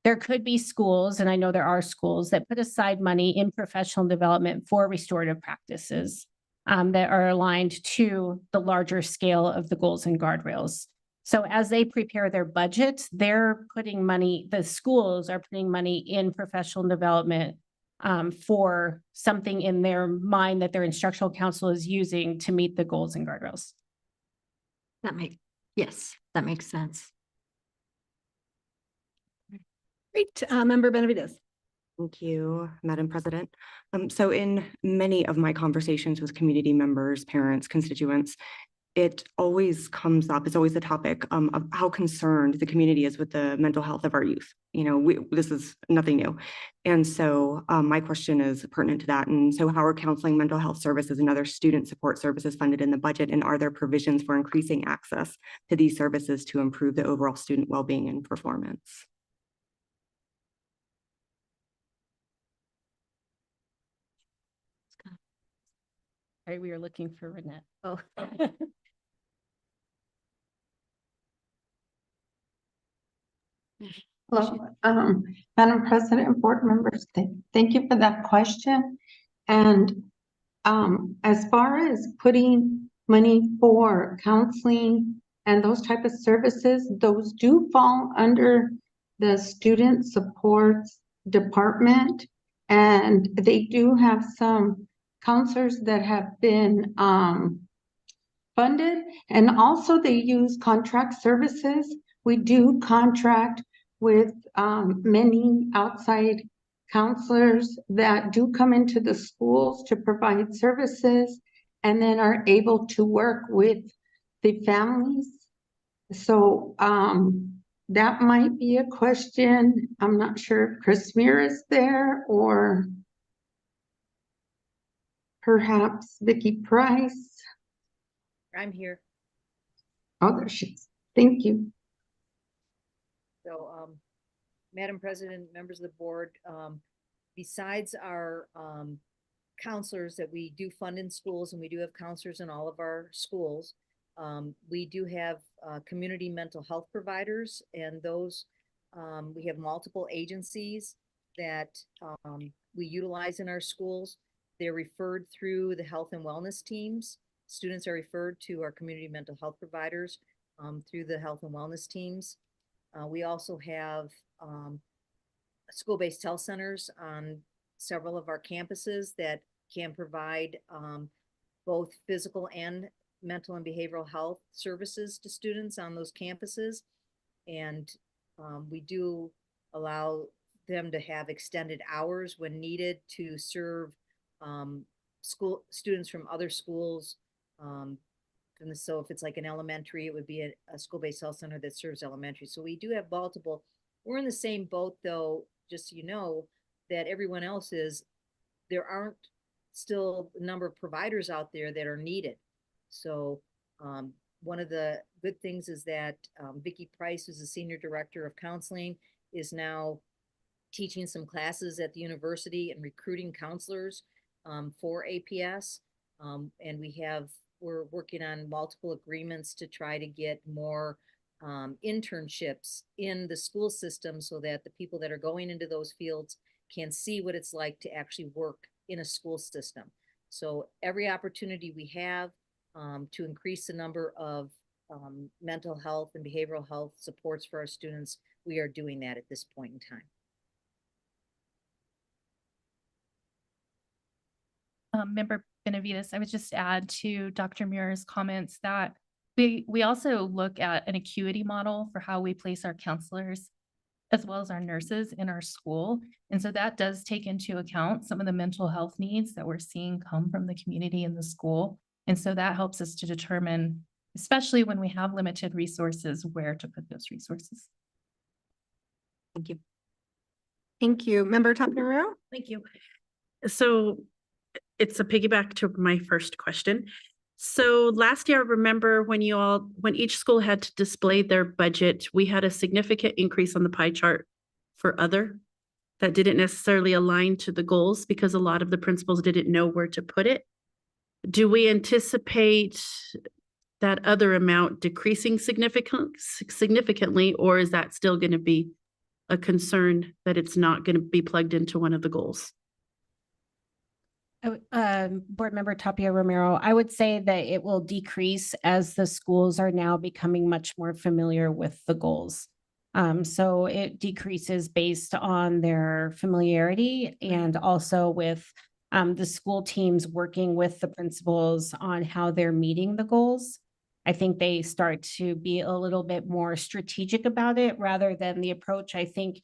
S9: there could be schools, and I know there are schools that put aside money in professional development for restorative practices that are aligned to the larger scale of the goals and guardrails. So as they prepare their budget, they're putting money, the schools are putting money in professional development for something in their mind that their instructional council is using to meet the goals and guardrails.
S4: Yes, that makes sense.
S2: Great. Member Benavides.
S1: Thank you, Madam President. So in many of my conversations with community members, parents, constituents, it always comes up, it's always the topic of how concerned the community is with the mental health of our youth. You know, this is nothing new. And so my question is pertinent to that. And so how are counseling, mental health services, and other student support services funded in the budget? And are there provisions for increasing access to these services to improve the overall student well-being and performance?
S9: Right, we are looking for Renette.
S4: Oh.
S10: Hello, Madam President, board members, thank you for that question. And as far as putting money for counseling and those type of services, those do fall under the student supports department. And they do have some counselors that have been funded, and also they use contract services. We do contract with many outside counselors that do come into the schools to provide services and then are able to work with the families. So that might be a question. I'm not sure if Chris Muir is there or perhaps Vicki Price.
S14: I'm here.
S10: Oh, there she is. Thank you.
S14: So, Madam President, members of the board, besides our counselors that we do fund in schools, and we do have counselors in all of our schools, we do have community mental health providers, and those we have multiple agencies that we utilize in our schools. They're referred through the health and wellness teams. Students are referred to our community mental health providers through the health and wellness teams. We also have school-based health centers on several of our campuses that can provide both physical and mental and behavioral health services to students on those campuses. And we do allow them to have extended hours when needed to serve school students from other schools. And so if it's like an elementary, it would be a school-based health center that serves elementary. So we do have multiple. We're in the same boat though, just so you know, that everyone else is. There aren't still a number of providers out there that are needed. So one of the good things is that Vicki Price, who's the Senior Director of Counseling, is now teaching some classes at the university and recruiting counselors for APS. And we're working on multiple agreements to try to get more internships in the school system so that the people that are going into those fields can see what it's like to actually work in a school system. So every opportunity we have to increase the number of mental health and behavioral health supports for our students, we are doing that at this point in time.
S13: Member Benavides, I would just add to Dr. Muir's comments that we also look at an acuity model for how we place our counselors as well as our nurses in our school. And so that does take into account some of the mental health needs that we're seeing come from the community in the school. And so that helps us to determine, especially when we have limited resources, where to put those resources.
S1: Thank you.
S2: Thank you. Member Tapia.
S5: Thank you. So it's a piggyback to my first question. So last year, I remember when each school had to display their budget, we had a significant increase on the pie chart for other that didn't necessarily align to the goals because a lot of the principals didn't know where to put it. Do we anticipate that other amount decreasing significantly, or is that still going to be a concern that it's not going to be plugged into one of the goals?
S9: Board Member Tapia Romero, I would say that it will decrease as the schools are now becoming much more familiar with the goals. So it decreases based on their familiarity and also with the school teams working with the principals on how they're meeting the goals. I think they start to be a little bit more strategic about it rather than the approach. I think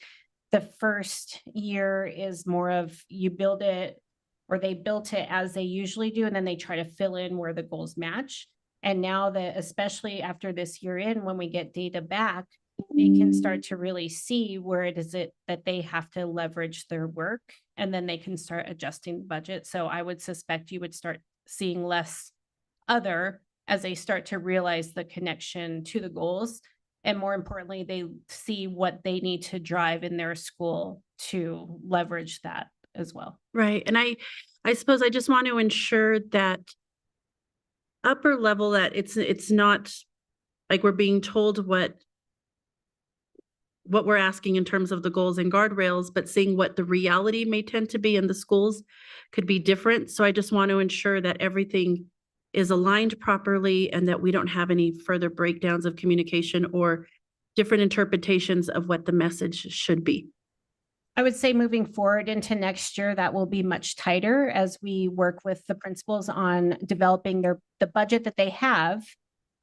S9: the first year is more of you build it or they built it as they usually do, and then they try to fill in where the goals match. And now that, especially after this year in, when we get data back, they can start to really see where it is that they have to leverage their work, and then they can start adjusting the budget. So I would suspect you would start seeing less other as they start to realize the connection to the goals. And more importantly, they see what they need to drive in their school to leverage that as well.
S5: Right. And I suppose I just want to ensure that upper level, that it's not like we're being told what we're asking in terms of the goals and guardrails, but seeing what the reality may tend to be in the schools could be different. So I just want to ensure that everything is aligned properly and that we don't have any further breakdowns of communication or different interpretations of what the message should be.
S9: I would say moving forward into next year, that will be much tighter as we work with the principals on developing the budget that they have,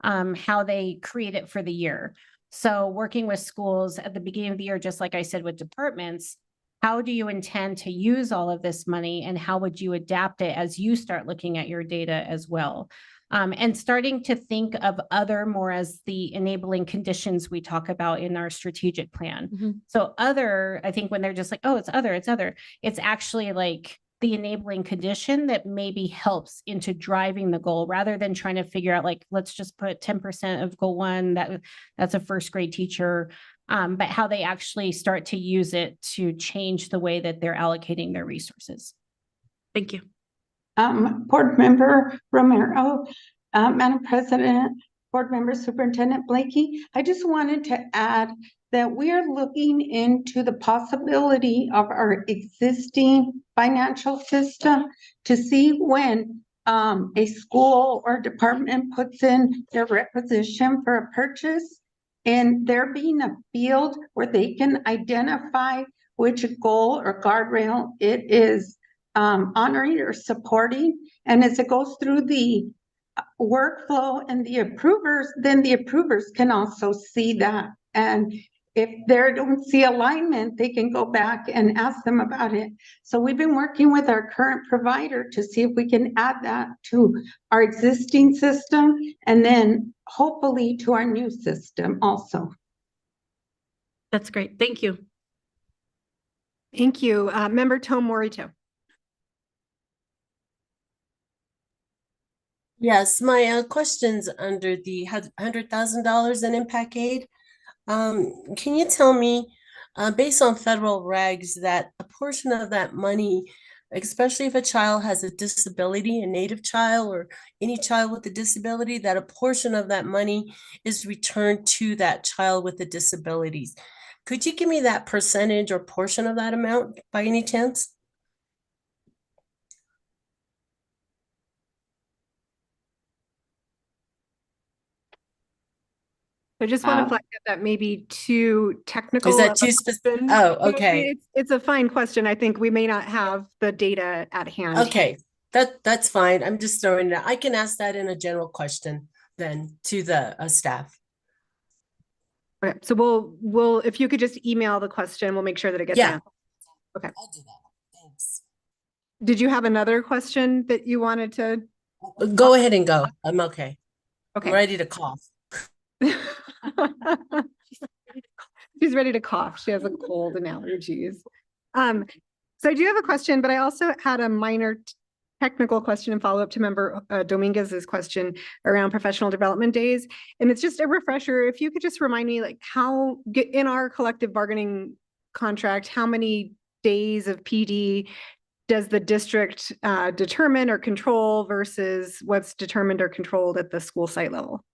S9: how they create it for the year. So working with schools at the beginning of the year, just like I said with departments, how do you intend to use all of this money and how would you adapt it as you start looking at your data as well? And starting to think of other more as the enabling conditions we talk about in our strategic plan. So other, I think when they're just like, oh, it's other, it's actually like the enabling condition that maybe helps into driving the goal rather than trying to figure out like, let's just put 10% of goal one, that's a first grade teacher, but how they actually start to use it to change the way that they're allocating their resources.
S5: Thank you.
S10: Board Member Romero, Madam President, Board Member Superintendent Blakey, I just wanted to add that we are looking into the possibility of our existing financial system to see when a school or department puts in their requisition for a purchase, and there being a field where they can identify which goal or guardrail it is honoring or supporting. And as it goes through the workflow and the approvers, then the approvers can also see that. And if they don't see alignment, they can go back and ask them about it. So we've been working with our current provider to see if we can add that to our existing system and then hopefully to our new system also.
S5: That's great. Thank you.
S2: Thank you. Member Tom Morito.
S8: Yes, my question's under the $100,000 in impact aid. Can you tell me, based on federal regs, that a portion of that money, especially if a child has a disability, a Native child or any child with a disability, that a portion of that money is returned to that child with the disabilities? Could you give me that percentage or portion of that amount by any chance?
S2: I just want to flag that may be too technical.
S8: Is that too specific? Oh, okay.
S2: It's a fine question. I think we may not have the data at hand.
S8: Okay, that's fine. I'm just throwing it out. I can ask that in a general question then to the staff.
S2: Okay, so we'll if you could just email the question, we'll make sure that it gets answered. Okay.
S8: I'll do that. Thanks.
S2: Did you have another question that you wanted to?
S8: Go ahead and go. I'm okay.
S2: Okay.
S8: I'm ready to cough.
S2: She's ready to cough. She has a cold and allergies. So I do have a question, but I also had a minor technical question and follow up to Member Dominguez's question around professional development days. And it's just a refresher. If you could just remind me, like, how in our collective bargaining contract, how many days of PD does the district determine or control versus what's determined or controlled at the school site level?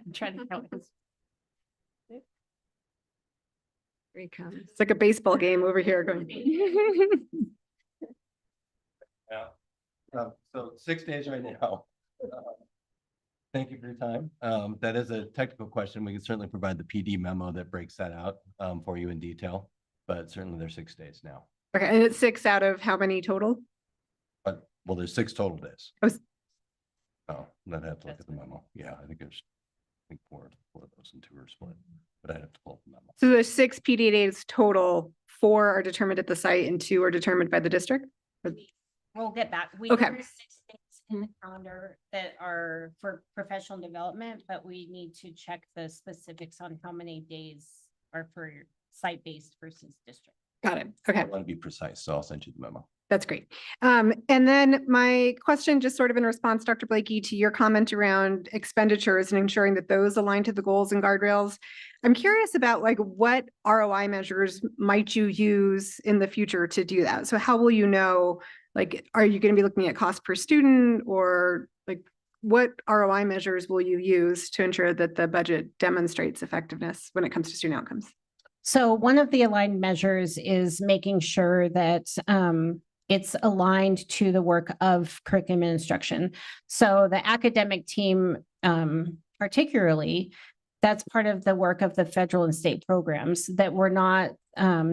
S6: I'm trying to count this.
S2: Here he comes. It's like a baseball game over here going.
S15: Yeah. So 6 days right now. Thank you for your time. That is a technical question. We can certainly provide the PD memo that breaks that out for you in detail, but certainly there's 6 days now.
S2: Okay, and it's 6 out of how many total?
S15: But, well, there's 6 total days.
S2: I was-
S15: Oh, I'd have to look at the memo. Yeah, I think there's, I think four of those and 2 are split, but I'd have to pull up the memo.
S2: So there's 6 PD days total, 4 are determined at the site and 2 are determined by the district?
S9: We'll get back. We
S2: Okay.
S9: have 6 days in the calendar that are for professional development, but we need to check the specifics on how many days are for site-based versus district.
S2: Got it. Okay.
S15: I want to be precise, so I'll send you the memo.
S2: That's great. And then my question, just sort of in response, Dr. Blakey, to your comment around expenditures and ensuring that those align to the goals and guardrails. I'm curious about like what ROI measures might you use in the future to do that? So how will you know, like, are you going to be looking at cost per student, or like what ROI measures will you use to ensure that the budget demonstrates effectiveness when it comes to student outcomes?
S9: So one of the aligned measures is making sure that it's aligned to the work of curriculum and instruction. So the academic team, particularly, that's part of the work of the federal and state programs, that we're not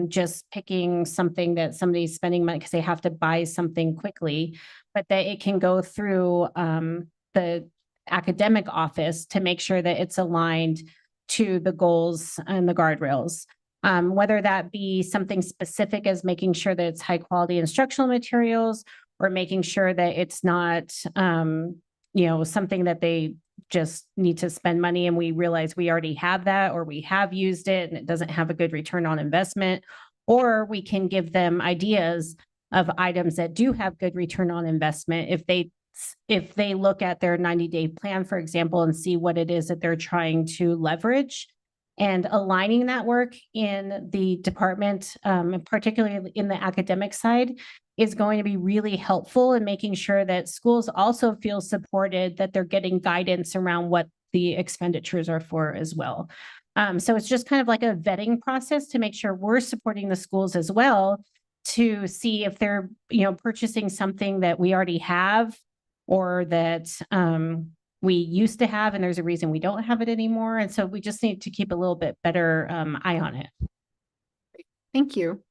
S9: just picking something that somebody's spending money because they have to buy something quickly, but that it can go through the academic office to make sure that it's aligned to the goals and the guardrails. Whether that be something specific as making sure that it's high quality instructional materials, or making sure that it's not, something that they just need to spend money and we realize we already have that, or we have used it and it doesn't have a good return on investment, or we can give them ideas of items that do have good return on investment. If they look at their 90-day plan, for example, and see what it is that they're trying to leverage, and aligning that work in the department, particularly in the academic side, is going to be really helpful in making sure that schools also feel supported, that they're getting guidance around what the expenditures are for as well. So it's just kind of like a vetting process to make sure we're supporting the schools as well, to see if they're, purchasing something that we already have, or that we used to have, and there's a reason we don't have it anymore. And so we just need to keep a little bit better eye on it.
S2: Thank you.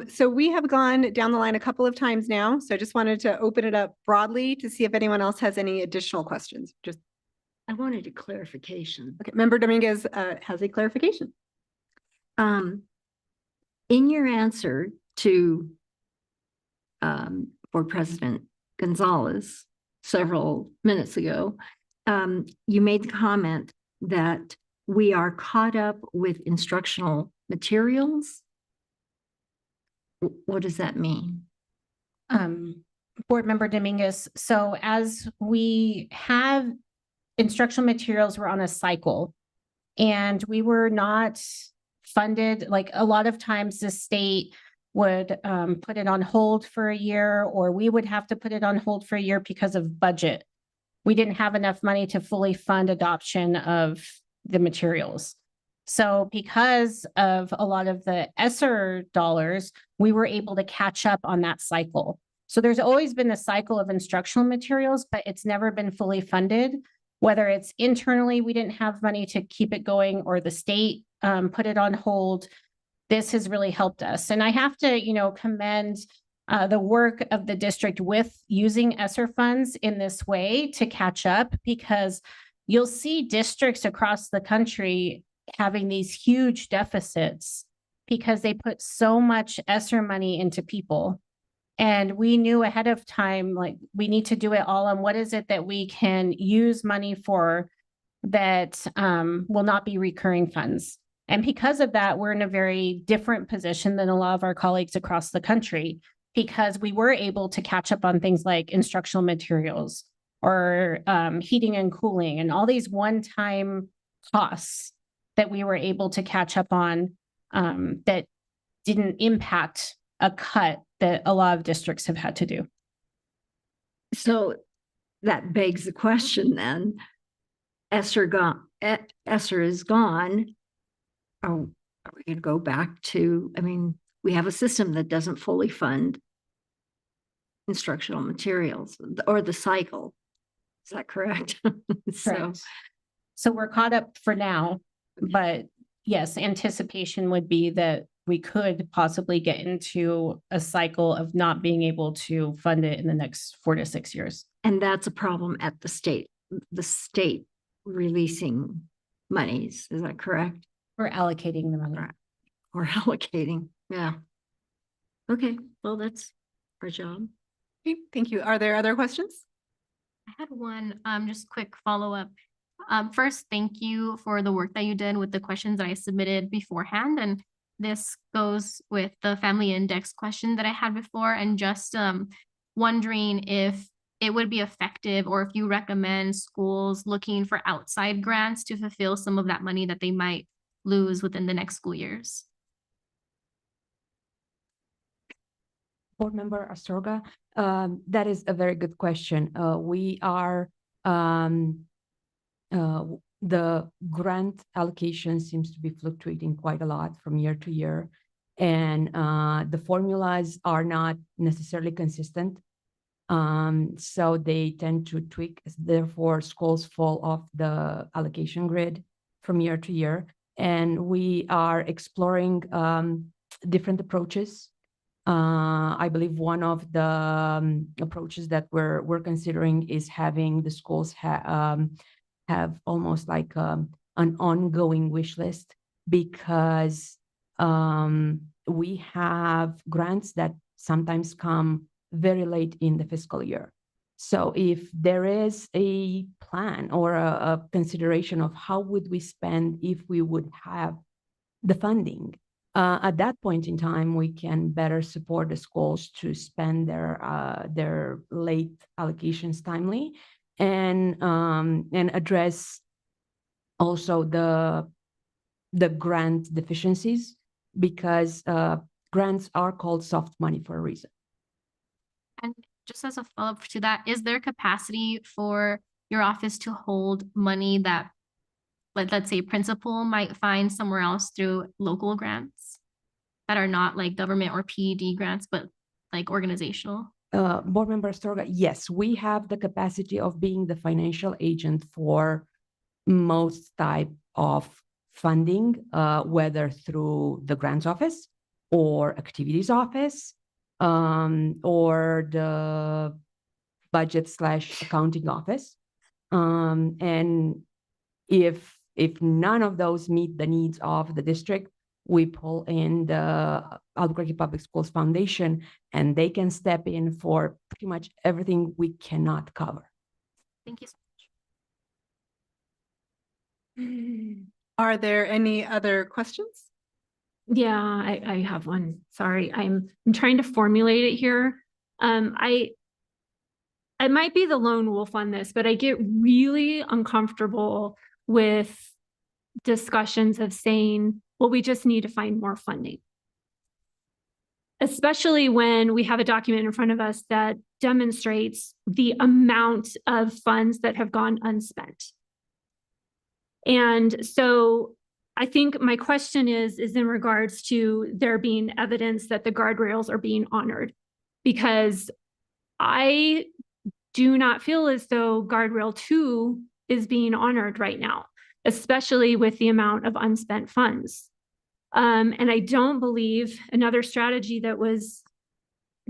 S2: So we have gone down the line a couple of times now, so I just wanted to open it up broadly to see if anyone else has any additional questions.
S4: I wanted a clarification.
S2: Okay, Member Dominguez has a clarification.
S4: In your answer to Board President Gonzalez several minutes ago, you made the comment that we are caught up with instructional materials. What does that mean?
S9: Board Member Dominguez, so as we have instructional materials, we're on a cycle, and we were not funded. Like a lot of times the state would put it on hold for a year, or we would have to put it on hold for a year because of budget. We didn't have enough money to fully fund adoption of the materials. So because of a lot of the ESSER dollars, we were able to catch up on that cycle. So there's always been a cycle of instructional materials, but it's never been fully funded. Whether it's internally, we didn't have money to keep it going, or the state put it on hold. This has really helped us. And I have to, commend the work of the district with using ESSER funds in this way to catch up, because you'll see districts across the country having these huge deficits because they put so much ESSER money into people. And we knew ahead of time, like, we need to do it all on what is it that we can use money for that will not be recurring funds. And because of that, we're in a very different position than a lot of our colleagues across the country, because we were able to catch up on things like instructional materials, or heating and cooling, and all these one-time costs that we were able to catch up on that didn't impact a cut that a lot of districts have had to do.
S4: So that begs the question then, ESSER is gone. Are we going to go back to, we have a system that doesn't fully fund instructional materials or the cycle. Is that correct? So,
S9: Correct. So we're caught up for now, but yes, anticipation would be that we could possibly get into a cycle of not being able to fund it in the next 4 to 6 years.
S4: and that's a problem at the state releasing monies. Is that correct?
S9: We're allocating the money.
S4: Or allocating, yeah. Okay, well, that's our job.
S2: Okay, thank you. Are there other questions?
S7: I had one, just quick follow-up. First, thank you for the work that you did with the questions that I submitted beforehand. And this goes with the family index question that I had before, and just wondering if it would be effective, or if you recommend schools looking for outside grants to fulfill some of that money that they might lose within the next school years.
S12: Board Member Astorga, that is a very good question. We are, the grant allocation seems to be fluctuating quite a lot from year to year. And the formulas are not necessarily consistent. So they tend to tweak, therefore schools fall off the allocation grid from year to year. And we are exploring different approaches. I believe one of the approaches that we're considering is having the schools have almost like an ongoing wish list, because we have grants that sometimes come very late in the fiscal year. So if there is a plan or a consideration of how would we spend if we would have the funding, at that point in time, we can better support the schools to spend their late allocations timely, and address also the grant deficiencies, because grants are called soft money for a reason.
S7: And just as a follow-up to that, is there capacity for your office to hold money that, let's say, principal might find somewhere else through local grants that are not like government or PED grants, but like organizational?
S12: Board Member Astorga, yes, we have the capacity of being the financial agent for most type of funding, whether through the grants office or activities office, or the budget/accounting office. And if none of those meet the needs of the district, we pull in the Albuquerque Public Schools Foundation, and they can step in for pretty much everything we cannot cover.
S7: Thank you so much.
S2: Are there any other questions?
S6: Yeah, I have one. Sorry, I'm trying to formulate it here. I might be the lone wolf on this, but I get really uncomfortable with discussions of saying, well, we just need to find more funding. Especially when we have a document in front of us that demonstrates the amount of funds that have gone unspent. And so I think my question is in regards to there being evidence that the guardrails are being honored, because I do not feel as though guardrail 2 is being honored right now, especially with the amount of unspent funds. And I don't believe another strategy that was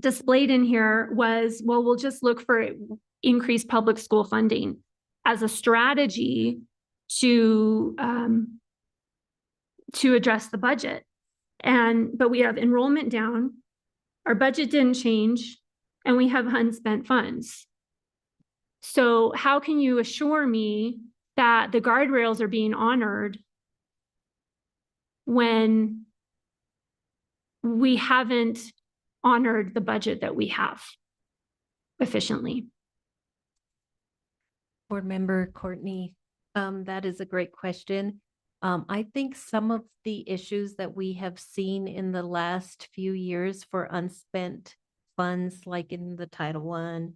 S6: displayed in here was, well, we'll just look for increased public school funding as a strategy to address the budget. But we have enrollment down, our budget didn't change, and we have unspent funds. So how can you assure me that the guardrails are being honored when we haven't honored the budget that we have efficiently?
S11: Board Member Courtney, that is a great question. I think some of the issues that we have seen in the last few years for unspent funds, like in the Title I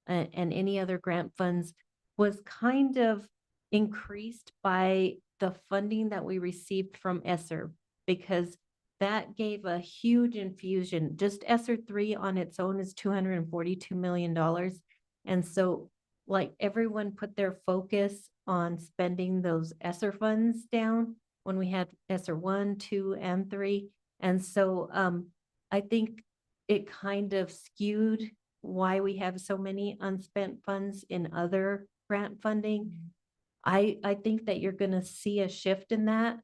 S11: and any other grant funds, was kind of increased by the funding that we received from ESSER, because that gave a huge infusion. Just ESSER 3 on its own is $242 million. And so like everyone put their focus on spending those ESSER funds down when we had ESSER 1, 2, and 3. And so I think it kind of skewed why we have so many unspent funds in other grant funding. I think that you're going to see a shift in that.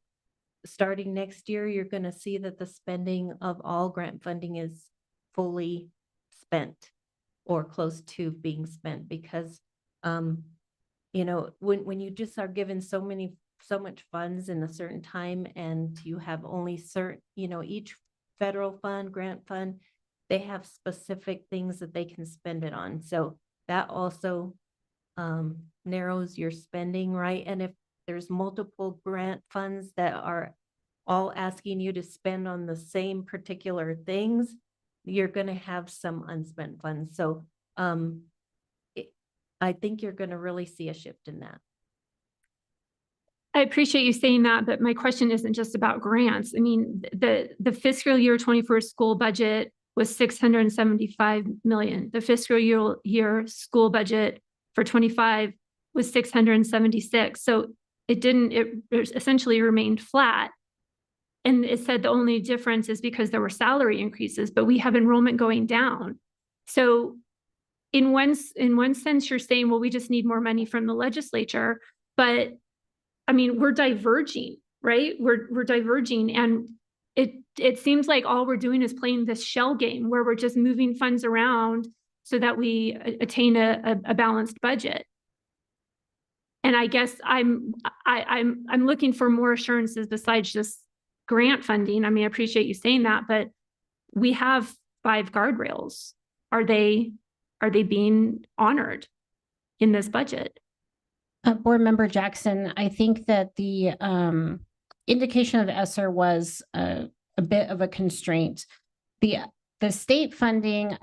S11: Starting next year, you're going to see that the spending of all grant funding is fully spent or close to being spent because, you know, when you just are given so much funds in a certain time and you have only certain, you know, each federal fund, grant fund, they have specific things that they can spend it on. So that also narrows your spending, right? And if there's multiple grant funds that are all asking you to spend on the same particular things, you're going to have some unspent funds. So I think you're going to really see a shift in that.
S6: I appreciate you saying that, but my question isn't just about grants. I mean, the fiscal year 24 school budget was 675 million. The fiscal year school budget for 25 was 676. So it essentially remained flat. And it said the only difference is because there were salary increases, but we have enrollment going down. So in one sense, you're saying, well, we just need more money from the legislature, but I mean, we're diverging, right? We're diverging, and it seems like all we're doing is playing this shell game where we're just moving funds around so that we attain a balanced budget. And I guess I'm looking for more assurances besides just grant funding. I mean, I appreciate you saying that, but we have 5 guardrails. Are they being honored in this budget?
S9: Board Member Jackson, I think that the indication of ESSER was a bit of a constraint. The state funding,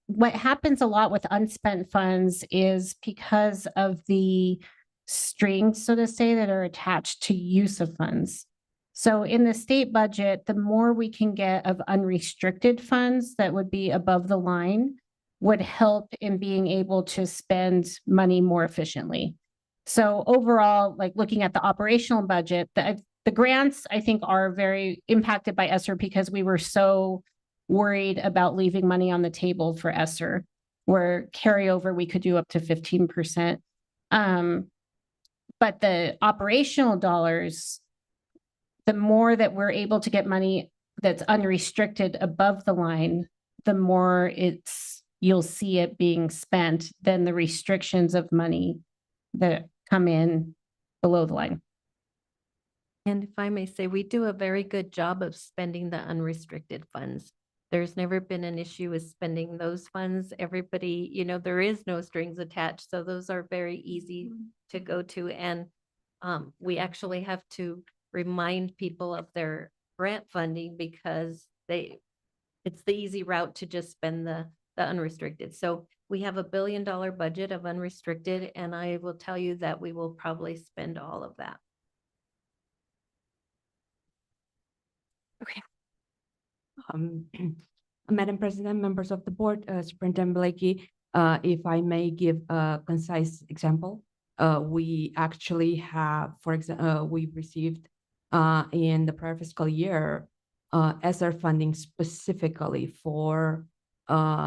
S9: what happens a lot with unspent funds is because of the strings, so to say, that are attached to use of funds. So in the state budget, the more we can get of unrestricted funds that would be above the line would help in being able to spend money more efficiently. So overall, like looking at the operational budget, the grants, I think, are very impacted by ESSER because we were so worried about leaving money on the table for ESSER, where carryover we could do up to 15%. But the operational dollars, the more that we're able to get money that's unrestricted above the line, the more you'll see it being spent than the restrictions of money that come in below the line.
S11: And if I may say, we do a very good job of spending the unrestricted funds. There's never been an issue with spending those funds. Everybody, you know, there is no strings attached. So those are very easy to go to. And we actually have to remind people of their grant funding because it's the easy route to just spend the unrestricted. So we have $1 billion budget of unrestricted, and I will tell you that we will probably spend all of that.
S6: Okay.
S12: Madam President, members of the board, Superintendent Blakey, if I may give a concise example, we actually have, for example, we received in the prior fiscal year ESSER funding specifically for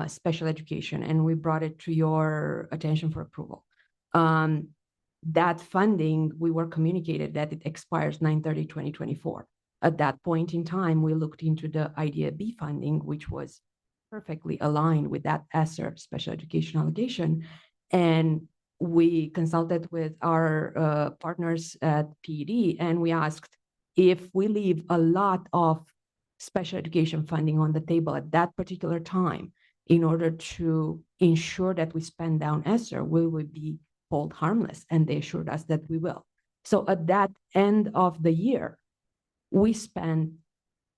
S12: special education, and we brought it to your attention for approval. That funding, we were communicated that it expires 9/30/2024. At that point in time, we looked into the IDEA B funding, which was perfectly aligned with that ESSER special education allocation. And we consulted with our partners at PED, and we asked if we leave a lot of special education funding on the table at that particular time in order to ensure that we spend down ESSER, we would be hold harmless, and they assured us that we will. So at that end of the year, we spent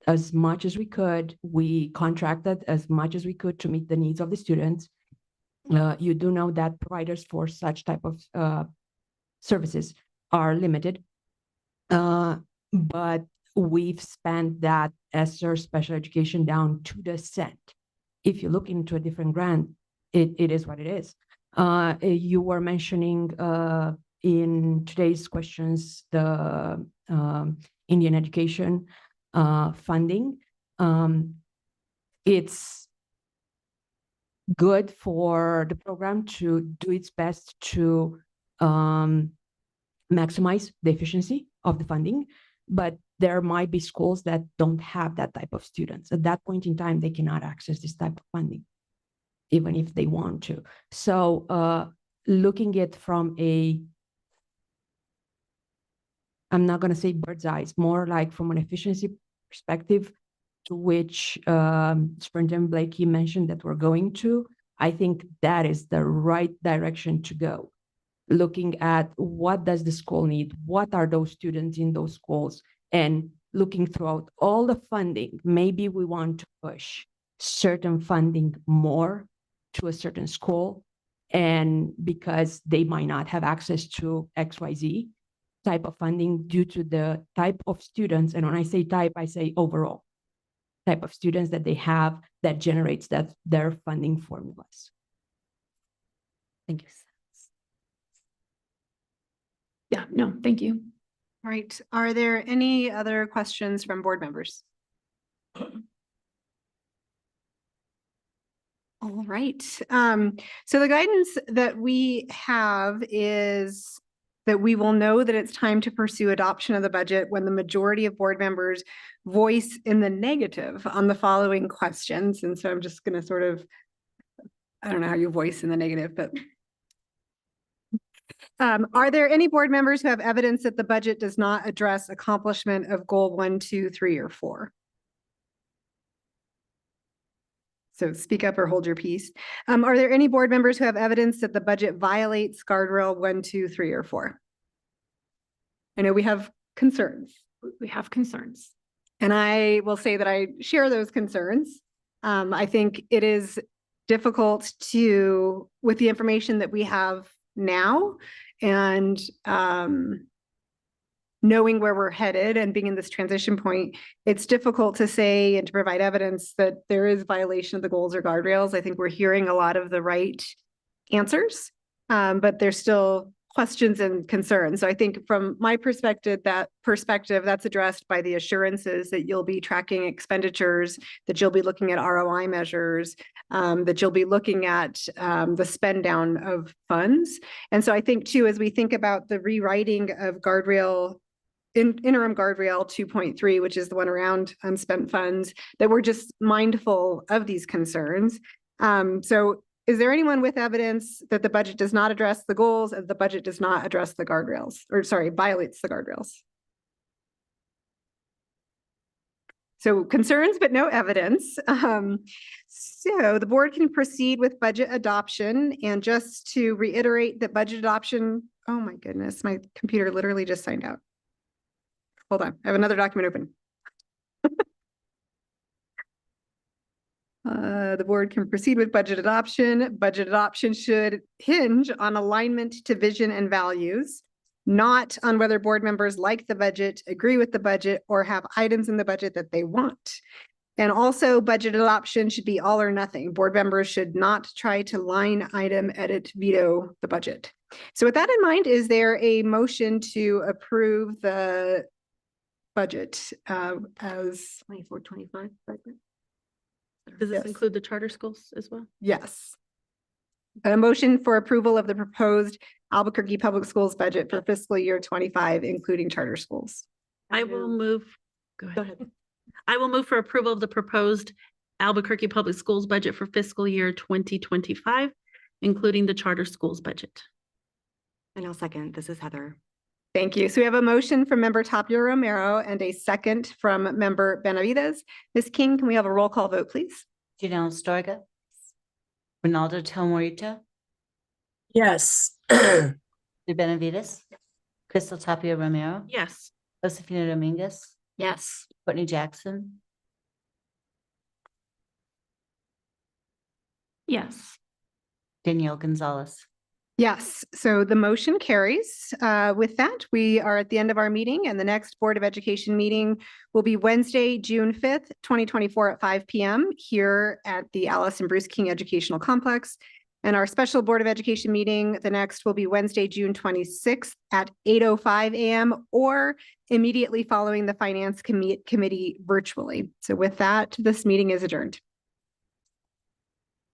S12: as much as we could. We contracted as much as we could to meet the needs of the students. You do know that providers for such type of services are limited, but we've spent that ESSER special education down to the cent. If you look into a different grant, it is what it is. You were mentioning in today's questions the Indian education funding. It's good for the program to do its best to maximize the efficiency of the funding, but there might be schools that don't have that type of students. At that point in time, they cannot access this type of funding, even if they want to. So looking at from I'm not going to say bird's eye, more like from an efficiency perspective, to which Superintendent Blakey mentioned that we're going to, I think that is the right direction to go. Looking at what does the school need, what are those students in those schools, and looking throughout all the funding, maybe we want to push certain funding more to a certain school, and because they might not have access to XYZ type of funding due to the type of students, and when I say type, I say overall type of students that they have that generates their funding formulas. Thank you.
S6: Yeah, no, thank you.
S2: All right. Are there any other questions from board members? All right. So the guidance that we have is that we will know that it's time to pursue adoption of the budget when the majority of board members voice in the negative on the following questions. And so I'm just going to sort of, I don't know how you voice in the negative, but are there any board members who have evidence that the budget does not address accomplishment of goal 1, 2, 3, or 4? So speak up or hold your peace. Are there any board members who have evidence that the budget violates guardrail 1, 2, 3, or 4? I know we have concerns.
S6: We have concerns.
S2: And I will say that I share those concerns. I think it is difficult to, with the information that we have now and knowing where we're headed and being in this transition point, it's difficult to say and to provide evidence that there is violation of the goals or guardrails. I think we're hearing a lot of the right answers, but there's still questions and concerns. So I think from my perspective, that's addressed by the assurances that you'll be tracking expenditures, that you'll be looking at ROI measures, that you'll be looking at the spend down of funds. And so I think too, as we think about the rewriting of guardrail, interim guardrail 2.3, which is the one around unspent funds, that we're just mindful of these concerns. So is there anyone with evidence that the budget does not address the goals and the budget does not address the guardrails, or sorry, violates the guardrails? So concerns, but no evidence. So the board can proceed with budget adoption. And just to reiterate that budget adoption, oh my goodness, my computer literally just signed out. Hold on, I have another document open. The board can proceed with budget adoption. Budget adoption should hinge on alignment to vision and values, not on whether board members like the budget, agree with the budget, or have items in the budget that they want. And also budget adoption should be all or nothing. Board members should not try to line item, edit, veto the budget. So with that in mind, is there a motion to approve the budget as
S5: 24-25 budget? Does this
S2: Yes.
S5: include the charter schools as well?
S2: Yes. A motion for approval of the proposed Albuquerque Public Schools budget for fiscal year 25, including charter schools.
S5: I will move, go ahead. I will move for approval of the proposed Albuquerque Public Schools budget for fiscal year 2025, including the charter schools budget.
S1: And I'll second. This is Heather.
S2: Thank you. So we have a motion from member Tapia Romero and a second from member Benavides. Ms. King, can we have a roll call vote, please?
S3: Janelle Storga. Ronaldo Telmorita.
S8: Yes.
S3: De Benavides. Crystal Tapia Romero.
S5: Yes.
S3: Josefina Dominguez.
S4: Yes.
S3: Courtney Jackson.
S6: Yes.
S3: Danielle Gonzalez.
S2: Yes, so the motion carries. With that, we are at the end of our meeting, and the next Board of Education meeting will be Wednesday, June 5th, 2024 at 5 p.m. here at the Allison Bruce King Educational Complex. And our special Board of Education meeting, the next will be Wednesday, June 26th at 8:05 a.m. or immediately following the Finance Committee virtually. So with that, this meeting is adjourned.